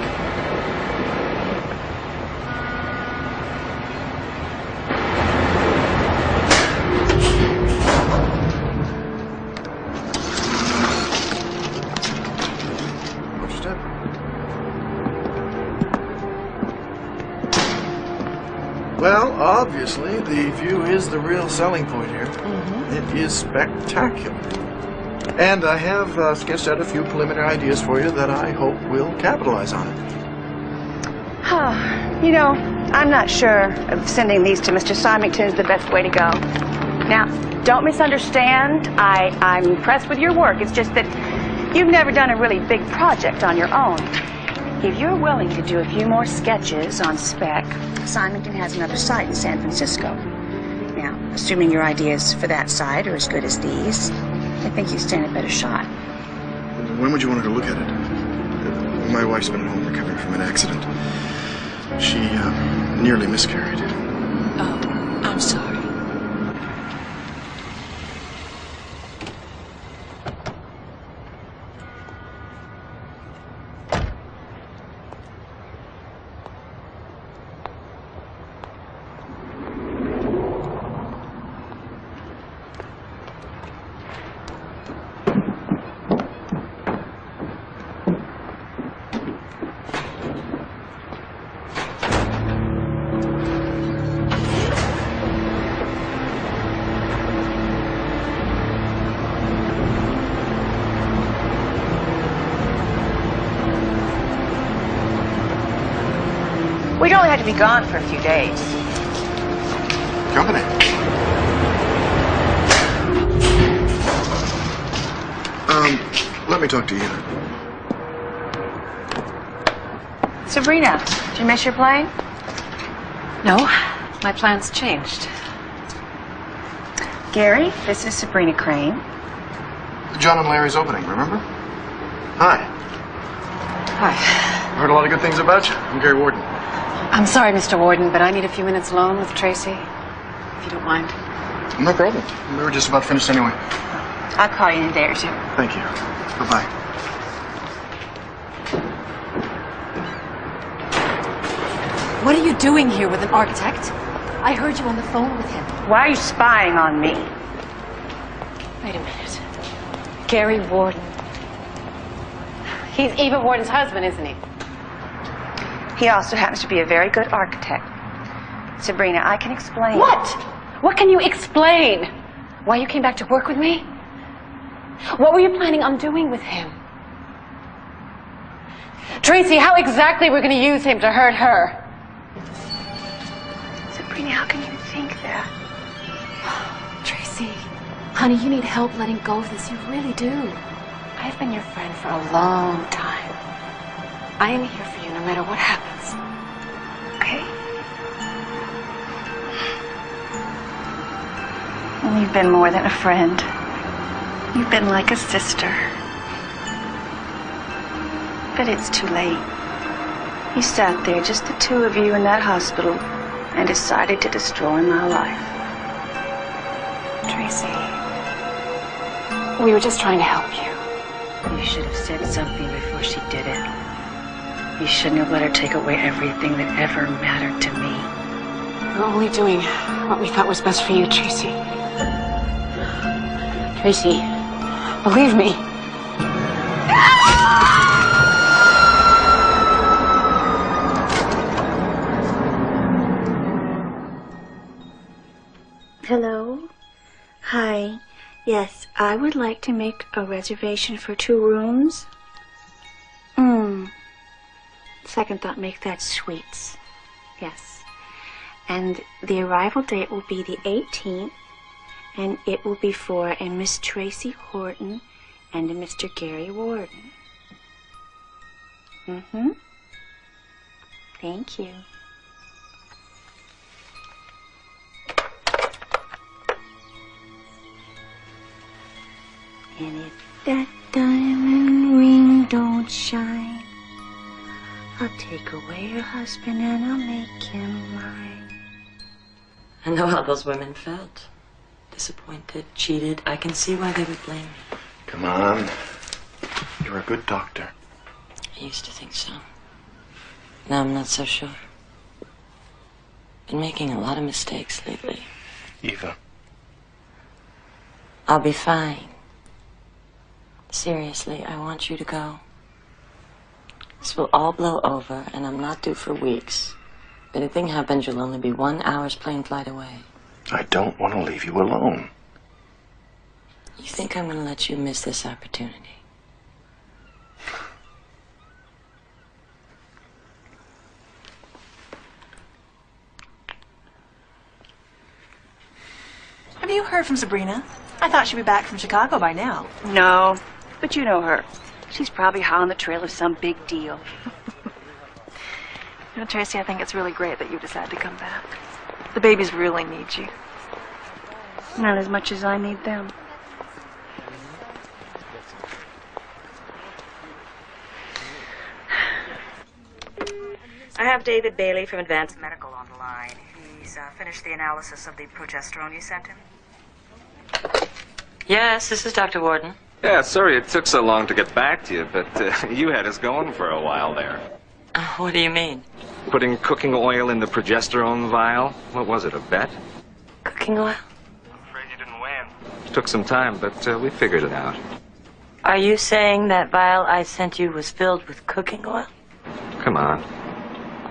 Well, obviously, the view is the real selling point here. It is spectacular. And I have sketched out a few preliminary ideas for you that I hope will capitalize on it. You know, I'm not sure if sending these to Mr. Symington is the best way to go. Now, don't misunderstand. I'm impressed with your work. It's just that you've never done a really big project on your own. If you're willing to do a few more sketches on spec, Symington has another site in San Francisco. Now, assuming your ideas for that site are as good as these, I think you stand a better shot. When would you want her to look at it? My wife's been home recovering from an accident. She nearly miscarried. Oh, I'm sorry. I had to be gone for a few days. Company. Let me talk to you. Sabrina, did you miss your plane? No, my plans changed. Gary, this is Sabrina Crane. John and Larry's opening, remember? Hi. Hi. I heard a lot of good things about you. I'm Gary Warden. I'm sorry, Mr. Warden, but I need a few minutes alone with Tracy, if you don't mind. No problem. We were just about finished anyway. I'll call you in a day or two. Thank you. Bye-bye. What are you doing here with an architect? I heard you on the phone with him. Why are you spying on me? Wait a minute. Gary Warden. He's Eva Warden's husband, isn't he? He also happens to be a very good architect. Sabrina, I can explain. What? What can you explain? Why you came back to work with me? What were you planning on doing with him? Tracy, how exactly we're going to use him to hurt her? Sabrina, how can you think that? Tracy, honey, you need help letting go of this. You really do. I've been your friend for a long time. I am here for you no matter what happens. Okay. Well, you've been more than a friend. You've been like a sister. But it's too late. You sat there, just the two of you in that hospital, and decided to destroy my life. Tracy, we were just trying to help you. You should have said something before she did it. You shouldn't have let her take away everything that ever mattered to me. We were only doing what we thought was best for you, Tracy. Tracy, believe me. Hello? Hi. Yes, I would like to make a reservation for 2 rooms. Second thought, make that suites. Yes. And the arrival date will be the 18th, and it will be for a Miss Tracy Horton and a Mr. Gary Warden. Thank you. And if that diamond ring don't shine, I'll take away your husband and I'll make him mine. I know how those women felt. Disappointed, cheated. I can see why they would blame me. Come on. You're a good doctor. I used to think so. Now I'm not so sure. Been making a lot of mistakes lately. Eva. I'll be fine. Seriously, I want you to go. This will all blow over, and I'm not due for weeks. If anything happens, you'll only be 1 hour's plane flight away. I don't want to leave you alone. You think I'm going to let you miss this opportunity? Have you heard from Sabrina? I thought she'd be back from Chicago by now. No, but you know her. She's probably hot on the trail of some big deal. You know, Tracy, I think it's really great that you decided to come back. The babies really need you. Not as much as I need them. I have David Bailey from Advanced Medical on the line. He's finished the analysis of the progesterone you sent him. Yes, this is Dr. Warden. Yeah, sorry it took so long to get back to you, but you had us going for a while there. What do you mean? Putting cooking oil in the progesterone vial? What was it, a bet? Cooking oil? Took some time, but we figured it out. Are you saying that vial I sent you was filled with cooking oil? Come on.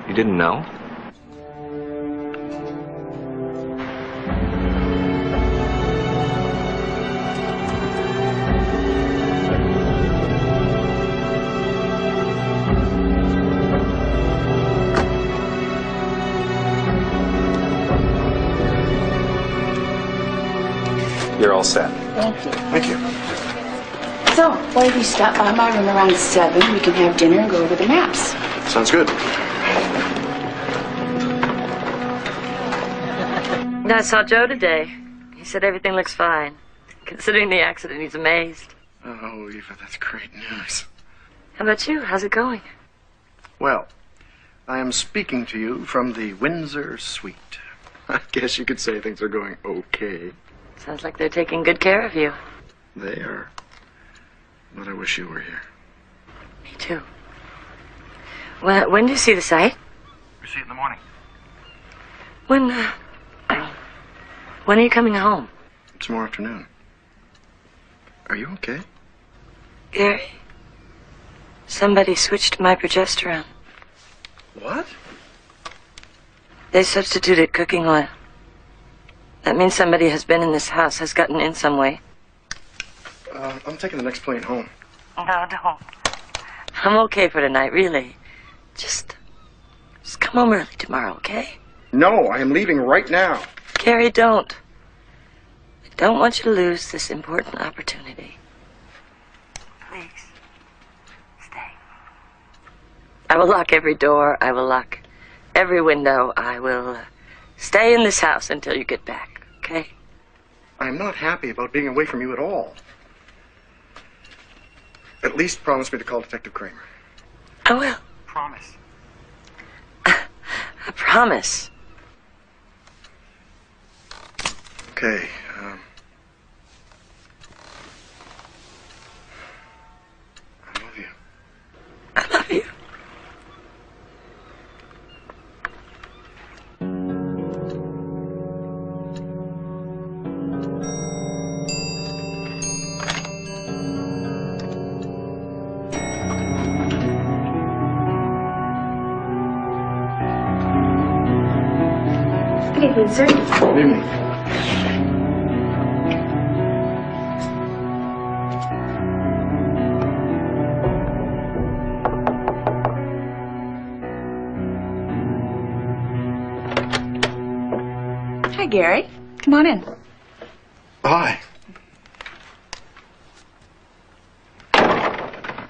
You didn't know? You're all set. Thank you. Thank you. So, why don't we stop by my room around 7? We can have dinner and go over the maps. Sounds good. I saw Joe today. He said everything looks fine. Considering the accident, he's amazed. Oh, Eva, that's great news. How about you? How's it going? Well, I am speaking to you from the Windsor Suite. I guess you could say things are going okay. Sounds like they're taking good care of you. They are. But I wish you were here. Me too. Well, when do you see the site? We see it in the morning. When are you coming home? Tomorrow afternoon. Are you okay? Gary, somebody switched my progesterone. What? They substituted cooking oil. That means somebody has been in this house, has gotten in some way. I'm taking the next plane home. No, don't. I'm okay for tonight, really. Just come home early tomorrow, okay? No, I am leaving right now. Gary, don't. I don't want you to lose this important opportunity. Please, stay. I will lock every door. I will lock every window. I will stay in this house until you get back, okay? I'm not happy about being away from you at all. At least promise me to call Detective Kramer. I will. Promise. I promise. Okay, I love you. I love you. Good evening, sir. Good evening. Hi, Gary. Come on in. Hi.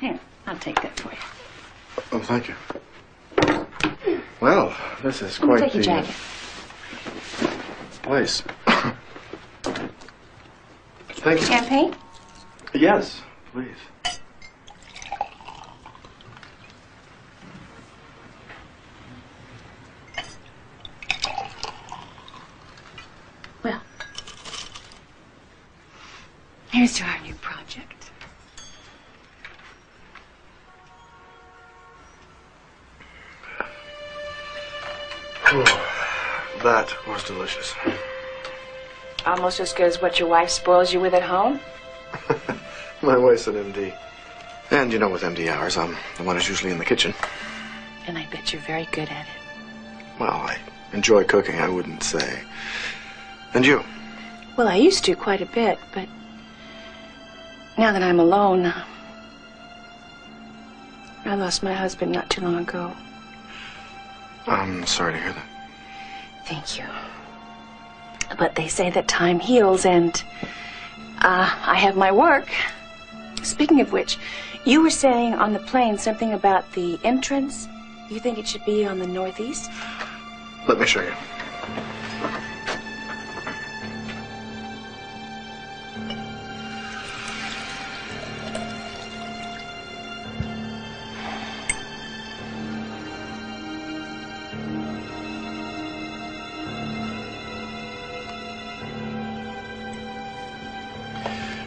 Here, I'll take that for you. Oh, thank you. Well, this is Let me quite take your the jacket. place. Thank you. Champagne? Yes, please. Well, here's to our new project. Oh, that was delicious. Almost as good as what your wife spoils you with at home? My wife's an MD. And you know, with MD hours, I'm the one who's usually in the kitchen. And I bet you're very good at it. Well, I enjoy cooking, I wouldn't say. And you? Well, I used to quite a bit, but now that I'm alone, I lost my husband not too long ago. I'm sorry to hear that. Thank you. But they say that time heals, and I have my work. Speaking of which, you were saying on the plane something about the entrance. You think it should be on the northeast? Let me show you.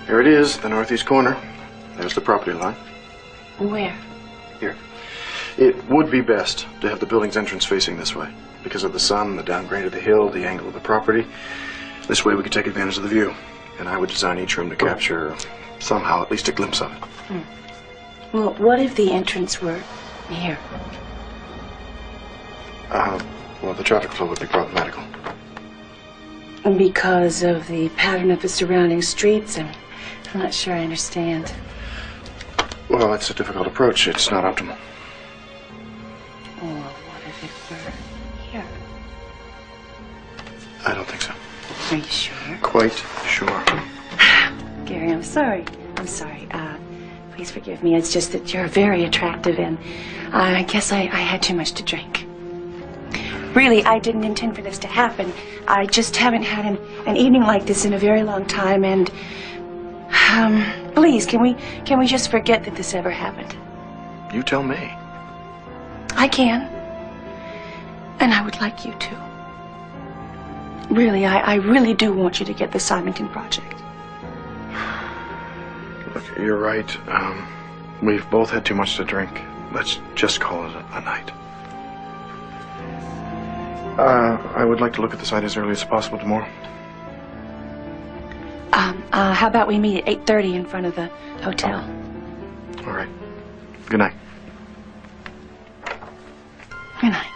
Here it is, the northeast corner. There's the property line. Where? Here. It would be best to have the building's entrance facing this way. Because of the sun, the downgrade of the hill, the angle of the property. This way we could take advantage of the view. And I would design each room to capture, somehow, at least a glimpse of it. Well, what if the entrance were here? Well, the traffic flow would be problematical. Because of the pattern of the surrounding streets, and I'm not sure I understand. Well, it's a difficult approach. It's not optimal. Oh, what if it were here? I don't think so. Are you sure? Quite sure. Gary, I'm sorry. I'm sorry. Please forgive me. It's just that you're very attractive, and I guess I had too much to drink. Really, I didn't intend for this to happen. I just haven't had an evening like this in a very long time, and please, can we just forget that this ever happened? You tell me. I can, and I would like you to. Really, I really do want you to get the Symington project. Look, you're right. We've both had too much to drink. Let's just call it a night. I would like to look at the site as early as possible tomorrow. How about we meet at 8:30 in front of the hotel? All right. Good night. Good night.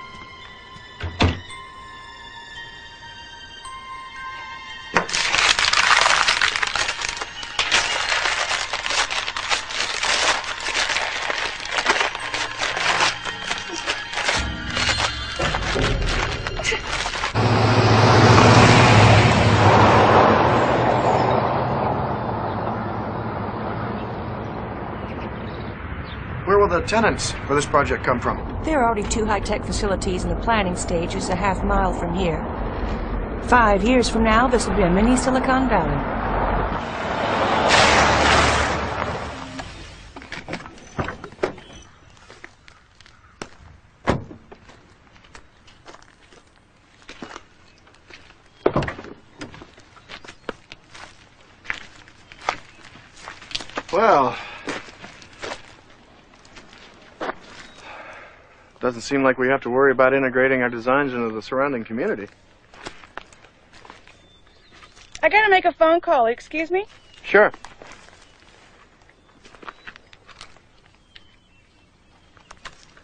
Where will the tenants for this project come from? There are already 2 high-tech facilities in the planning stages a half-mile from here. 5 years from now, this will be a mini Silicon Valley. Well, doesn't seem like we have to worry about integrating our designs into the surrounding community. I gotta make a phone call. Excuse me? Sure.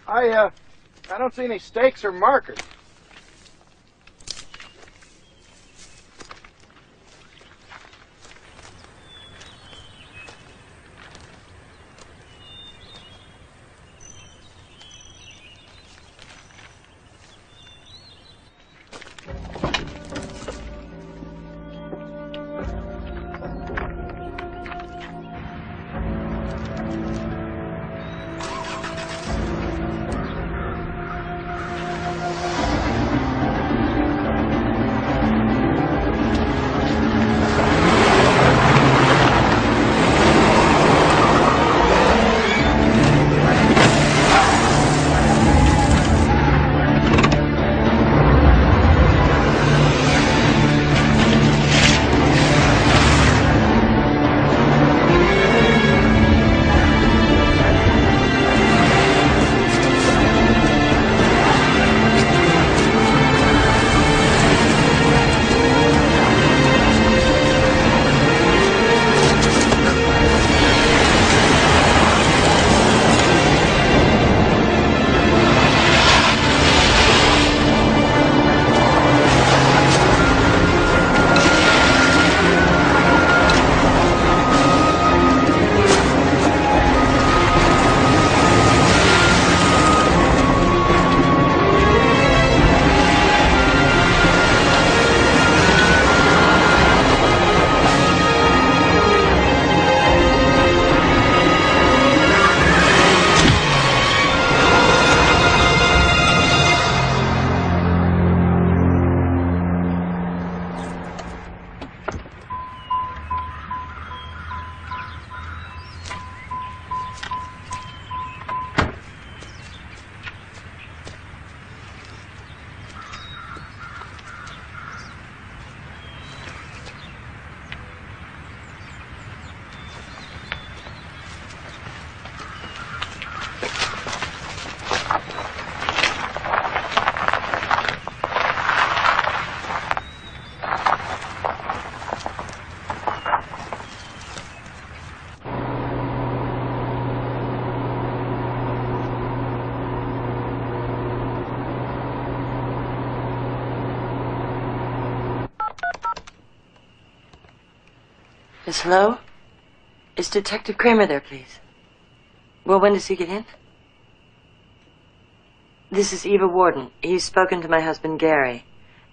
I don't see any stakes or markers. Yes, hello? Is Detective Kramer there, please? Well, when does he get in? This is Eva Warden. He's spoken to my husband, Gary.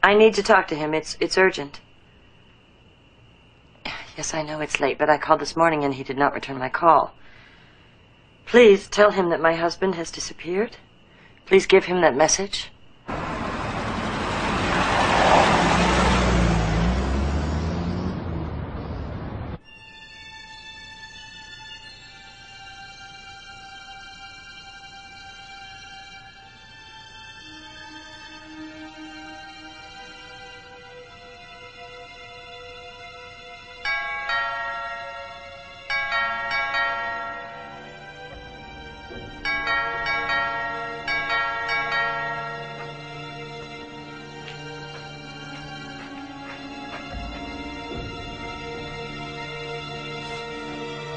I need to talk to him. It's urgent. Yes, I know it's late, but I called this morning and he did not return my call. Please tell him that my husband has disappeared. Please give him that message.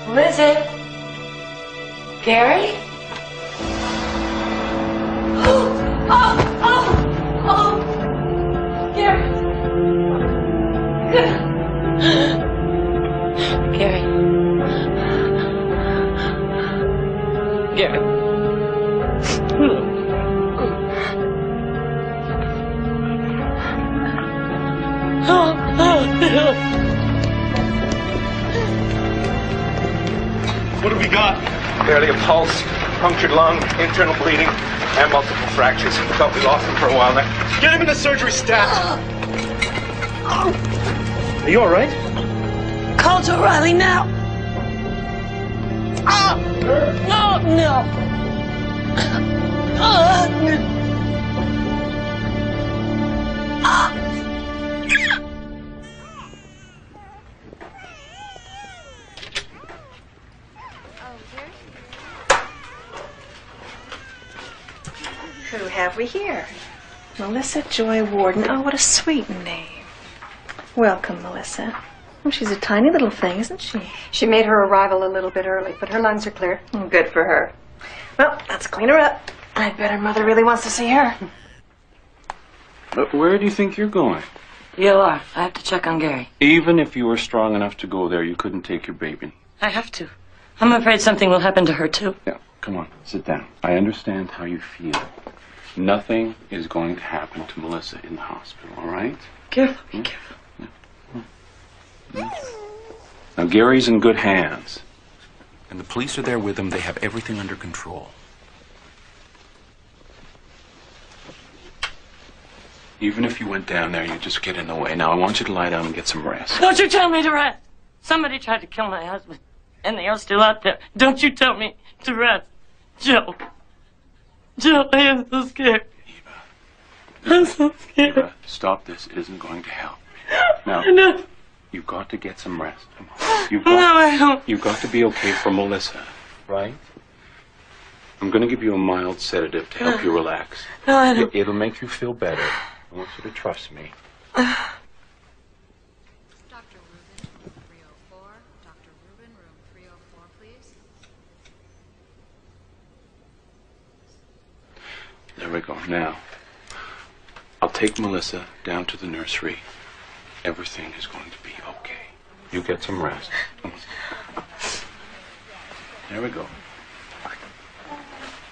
Who is it? Gary? Gary. Gary. Gary. What have we got? Barely a pulse, punctured lung, internal bleeding, and multiple fractures. We thought we lost him for a while there. Get him in the surgery stat. Are you all right? Call to O'Reilly now. No. Who have we here? Melissa Joy Warden. Oh, what a sweet name. Welcome, Melissa. Well, she's a tiny little thing, isn't she? She made her arrival a little bit early, but her lungs are clear. Good for her. Well, let's clean her up. I bet her mother really wants to see her. But where do you think you're going? EOR. I have to check on Gary. Even if you were strong enough to go there, you couldn't take your baby. I have to. I'm afraid something will happen to her, too. Yeah, come on, sit down. I understand how you feel. Nothing is going to happen to Melissa in the hospital, all right? Careful, be careful. Now, Gary's in good hands. And the police are there with him. They have everything under control. Even if you went down there, you'd just get in the way. Now, I want you to lie down and get some rest. Don't you tell me to rest. Somebody tried to kill my husband, and they are still out there. Don't you tell me to rest. Joe. Joe, I am so scared. I'm so scared. Eva, stop this. It isn't going to help. Now, No. you've got to get some rest. Come on. No, I don't. You've got to be okay for Melissa, right? I'm going to give you a mild sedative to help you relax. No, I don't. It'll make you feel better. I want you to trust me. There we go. Now, I'll take Melissa down to the nursery. Everything is going to be okay. You get some rest. There we go.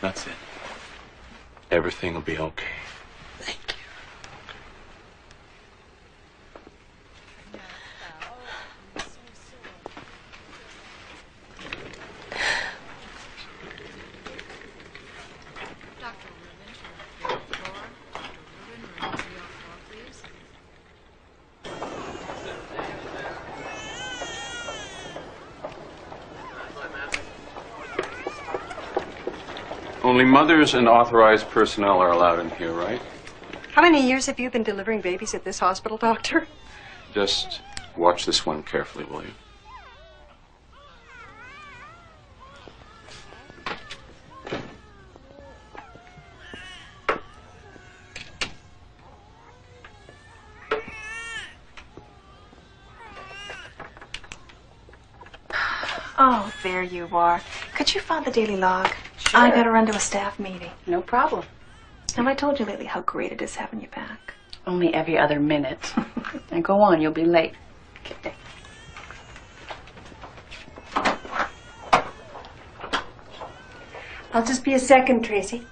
That's it. Everything will be okay. Thank you. Only mothers and authorized personnel are allowed in here, right? How many years have you been delivering babies at this hospital, Doctor? Just watch this one carefully, will you? Oh, there you are. Could you find the daily log? Sure. I gotta run to a staff meeting. No problem. Have I told you lately how great it is having you back? Only every other minute. And go on, you'll be late. Okay. I'll just be a second, Tracy.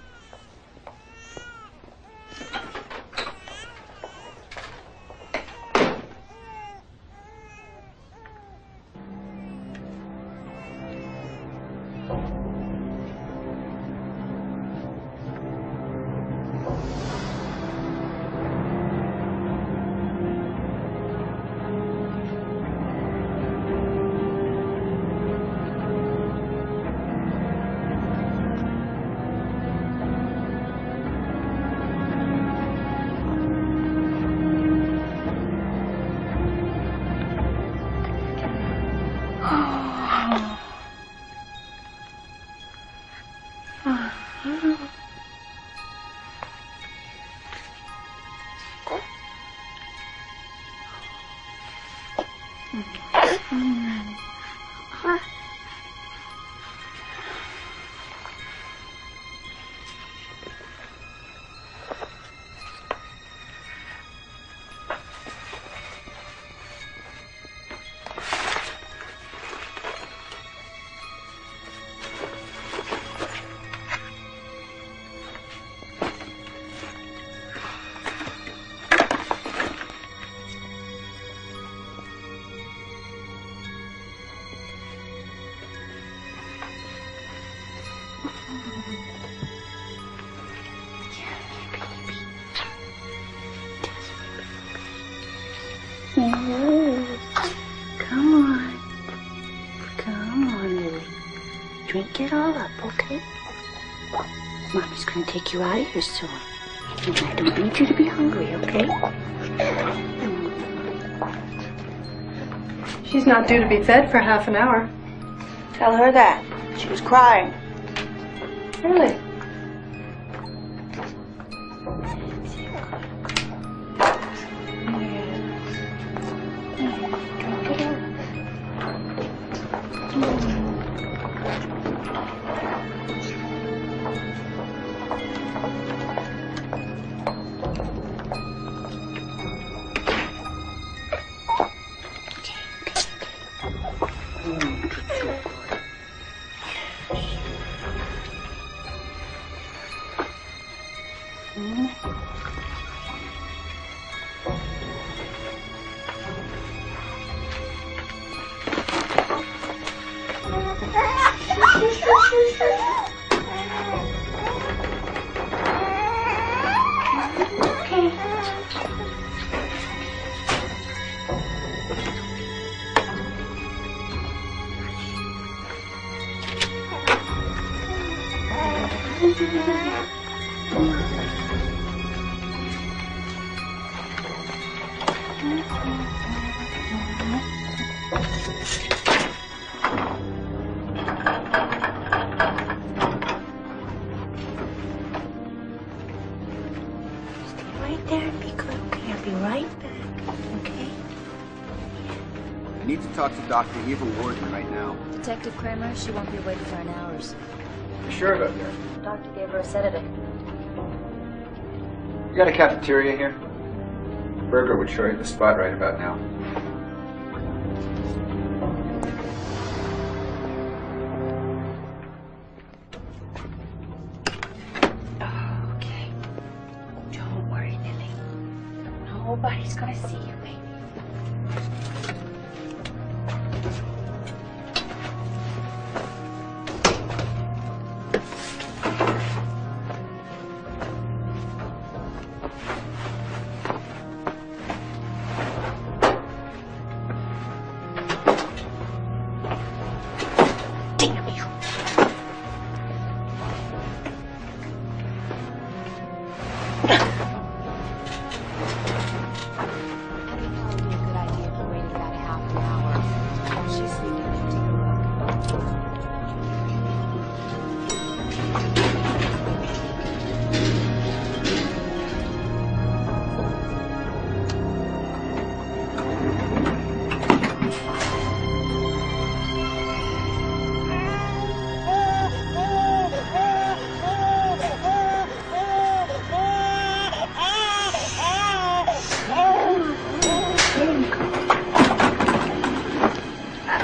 Come on. Come on, Lily. Drink it all up, okay? Mommy's gonna take you out of here soon. And I don't need you to be hungry, okay? She's not due to be fed for half an hour. Tell her that. She was crying. Really? Talk to Dr. Eva Warden right now. Detective Kramer, she won't be awake for an hours. You sure about that? The doctor gave her a sedative. You got a cafeteria here? Burger would show you the spot right about now. Okay. Don't worry, Lily. Nobody's gonna see you, baby.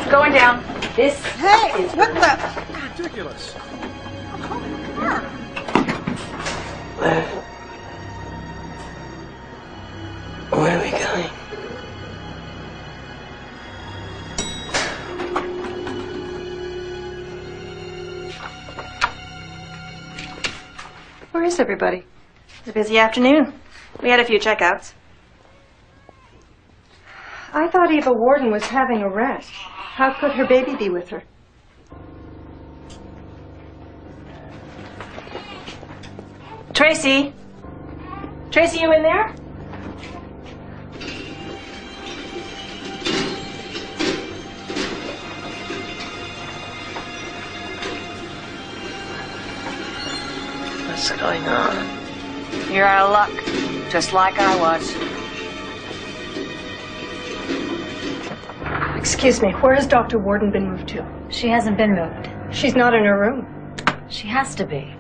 Going down. This Hey, is what the? Ridiculous. Where are we going? Where is everybody? It's a busy afternoon. We had a few checkouts. I thought Eva Warden was having a rest. How could her baby be with her? Tracy? Tracy, you in there? What's going on? You're out of luck, just like I was. Excuse me, where has Dr. Warden been moved to? She hasn't been moved. She's not in her room. She has to be.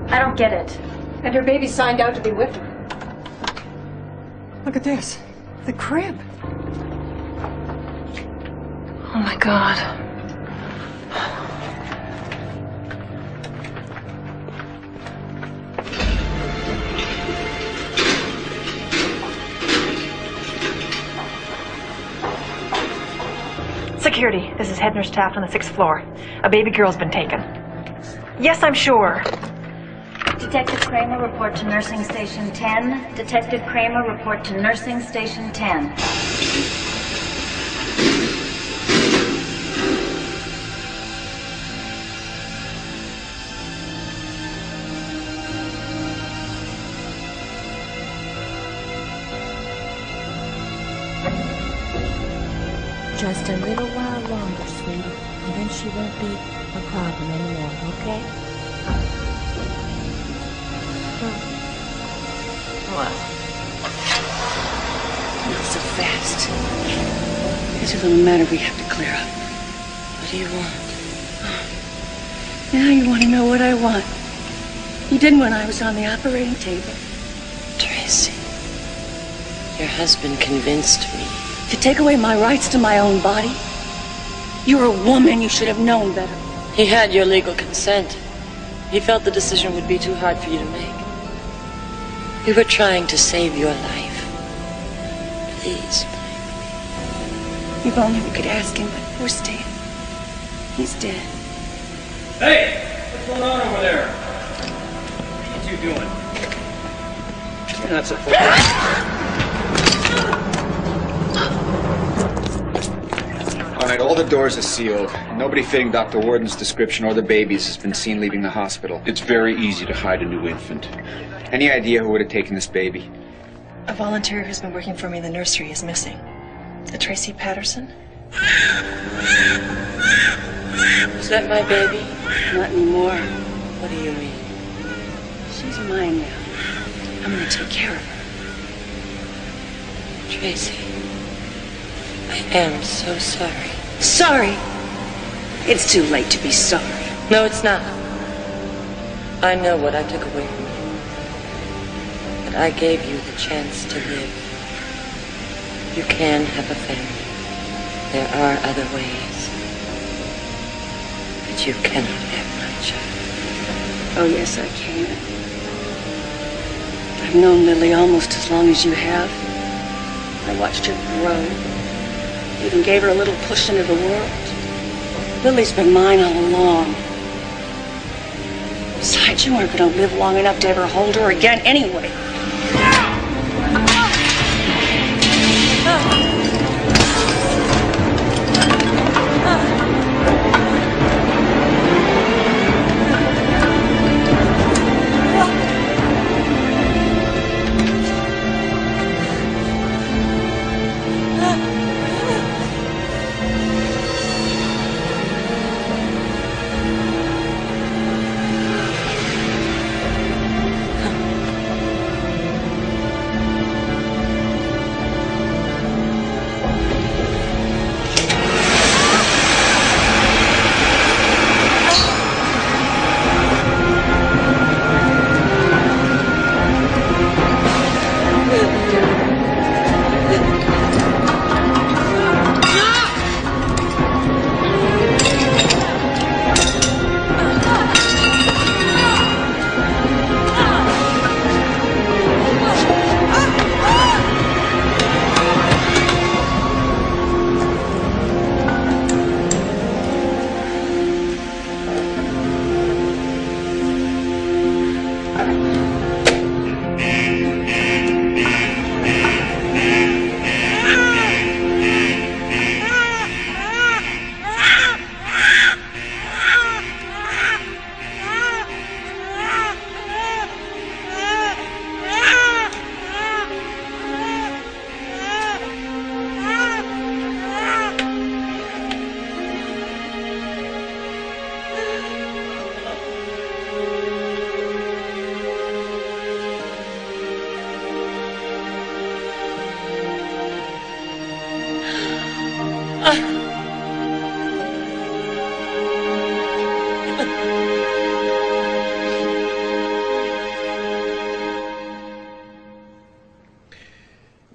I don't get it. And her baby signed out to be with her. Look at this. The crib. Oh my God. Security, this is head nurse Taft on the 6th floor. A baby girl's been taken. Yes, I'm sure. Detective Kramer, report to nursing station 10. Detective Kramer, report to nursing station 10. Just a little while longer, sweetie, and then she won't be a problem anymore, okay? Well, not so fast. There's a little matter we have to clear up. What do you want? Now you want to know what I want. You didn't when I was on the operating table. Tracy, your husband convinced me. To take away my rights to my own body? You're a woman. You should have known better. He had your legal consent. He felt the decision would be too hard for you to make. We were trying to save your life. Please. If only we could ask him, but poor Stan. He's dead. Hey! What's going on over there? What are you two doing? You're not supposed to... All right, all the doors are sealed. Nobody fitting Dr. Warden's description or the babies has been seen leaving the hospital. It's very easy to hide a new infant. Any idea who would have taken this baby? A volunteer who's been working for me in the nursery is missing. A Tracy Patterson? Is that my baby? Not anymore. What do you mean? She's mine now. I'm going to take care of her. Tracy, I am so sorry. Sorry? It's too late to be sorry. No, it's not. I know what I took away from you. But I gave you the chance to live. You can have a family. There are other ways. But you cannot have my child. Oh, yes, I can. I've known Lily almost as long as you have. I watched her grow. Even gave her a little push into the world. Lily's been mine all along. Besides, you weren't going to live long enough to ever hold her again anyway.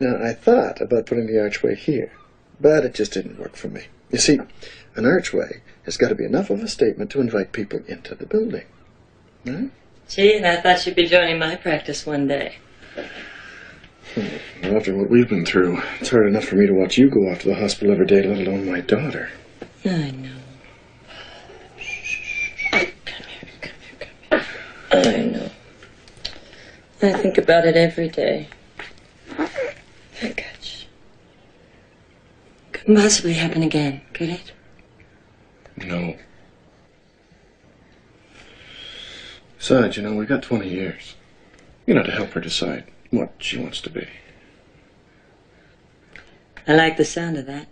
Now, I thought about putting the archway here, but it just didn't work for me. You see, an archway has got to be enough of a statement to invite people into the building. Right? Gee, and I thought you'd be joining my practice one day. Well, after what we've been through, it's hard enough for me to watch you go off to the hospital every day, let alone my daughter. I know. I know. I think about it every day. I got you. Couldn't possibly happen again, could it? No. Besides, you know, we got 20 years. You know, to help her decide what she wants to be. I like the sound of that.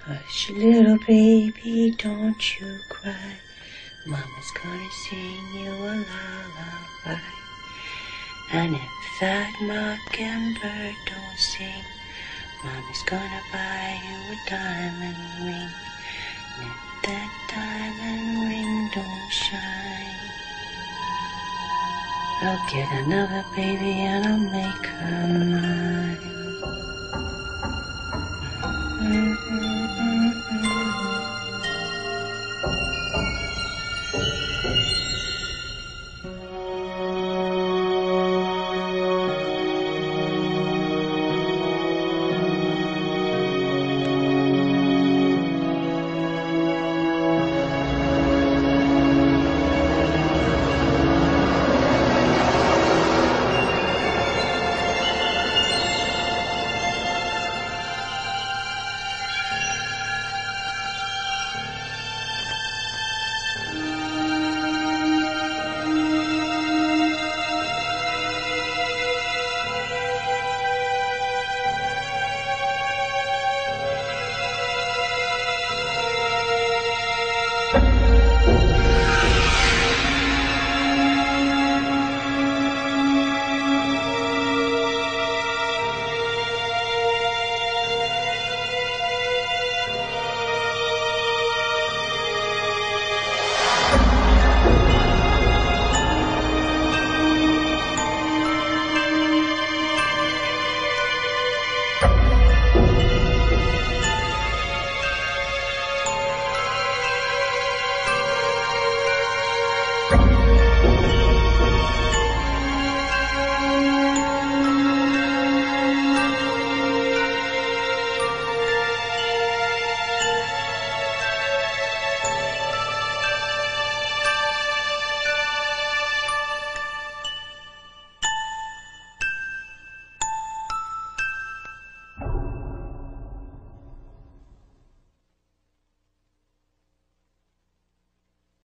Hush, little baby, don't you cry. Mama's gonna sing you a lullaby. And if that mockingbird don't sing, Mama's gonna buy you a diamond ring. And if that diamond ring don't shine, I'll get another baby and I'll make her mine.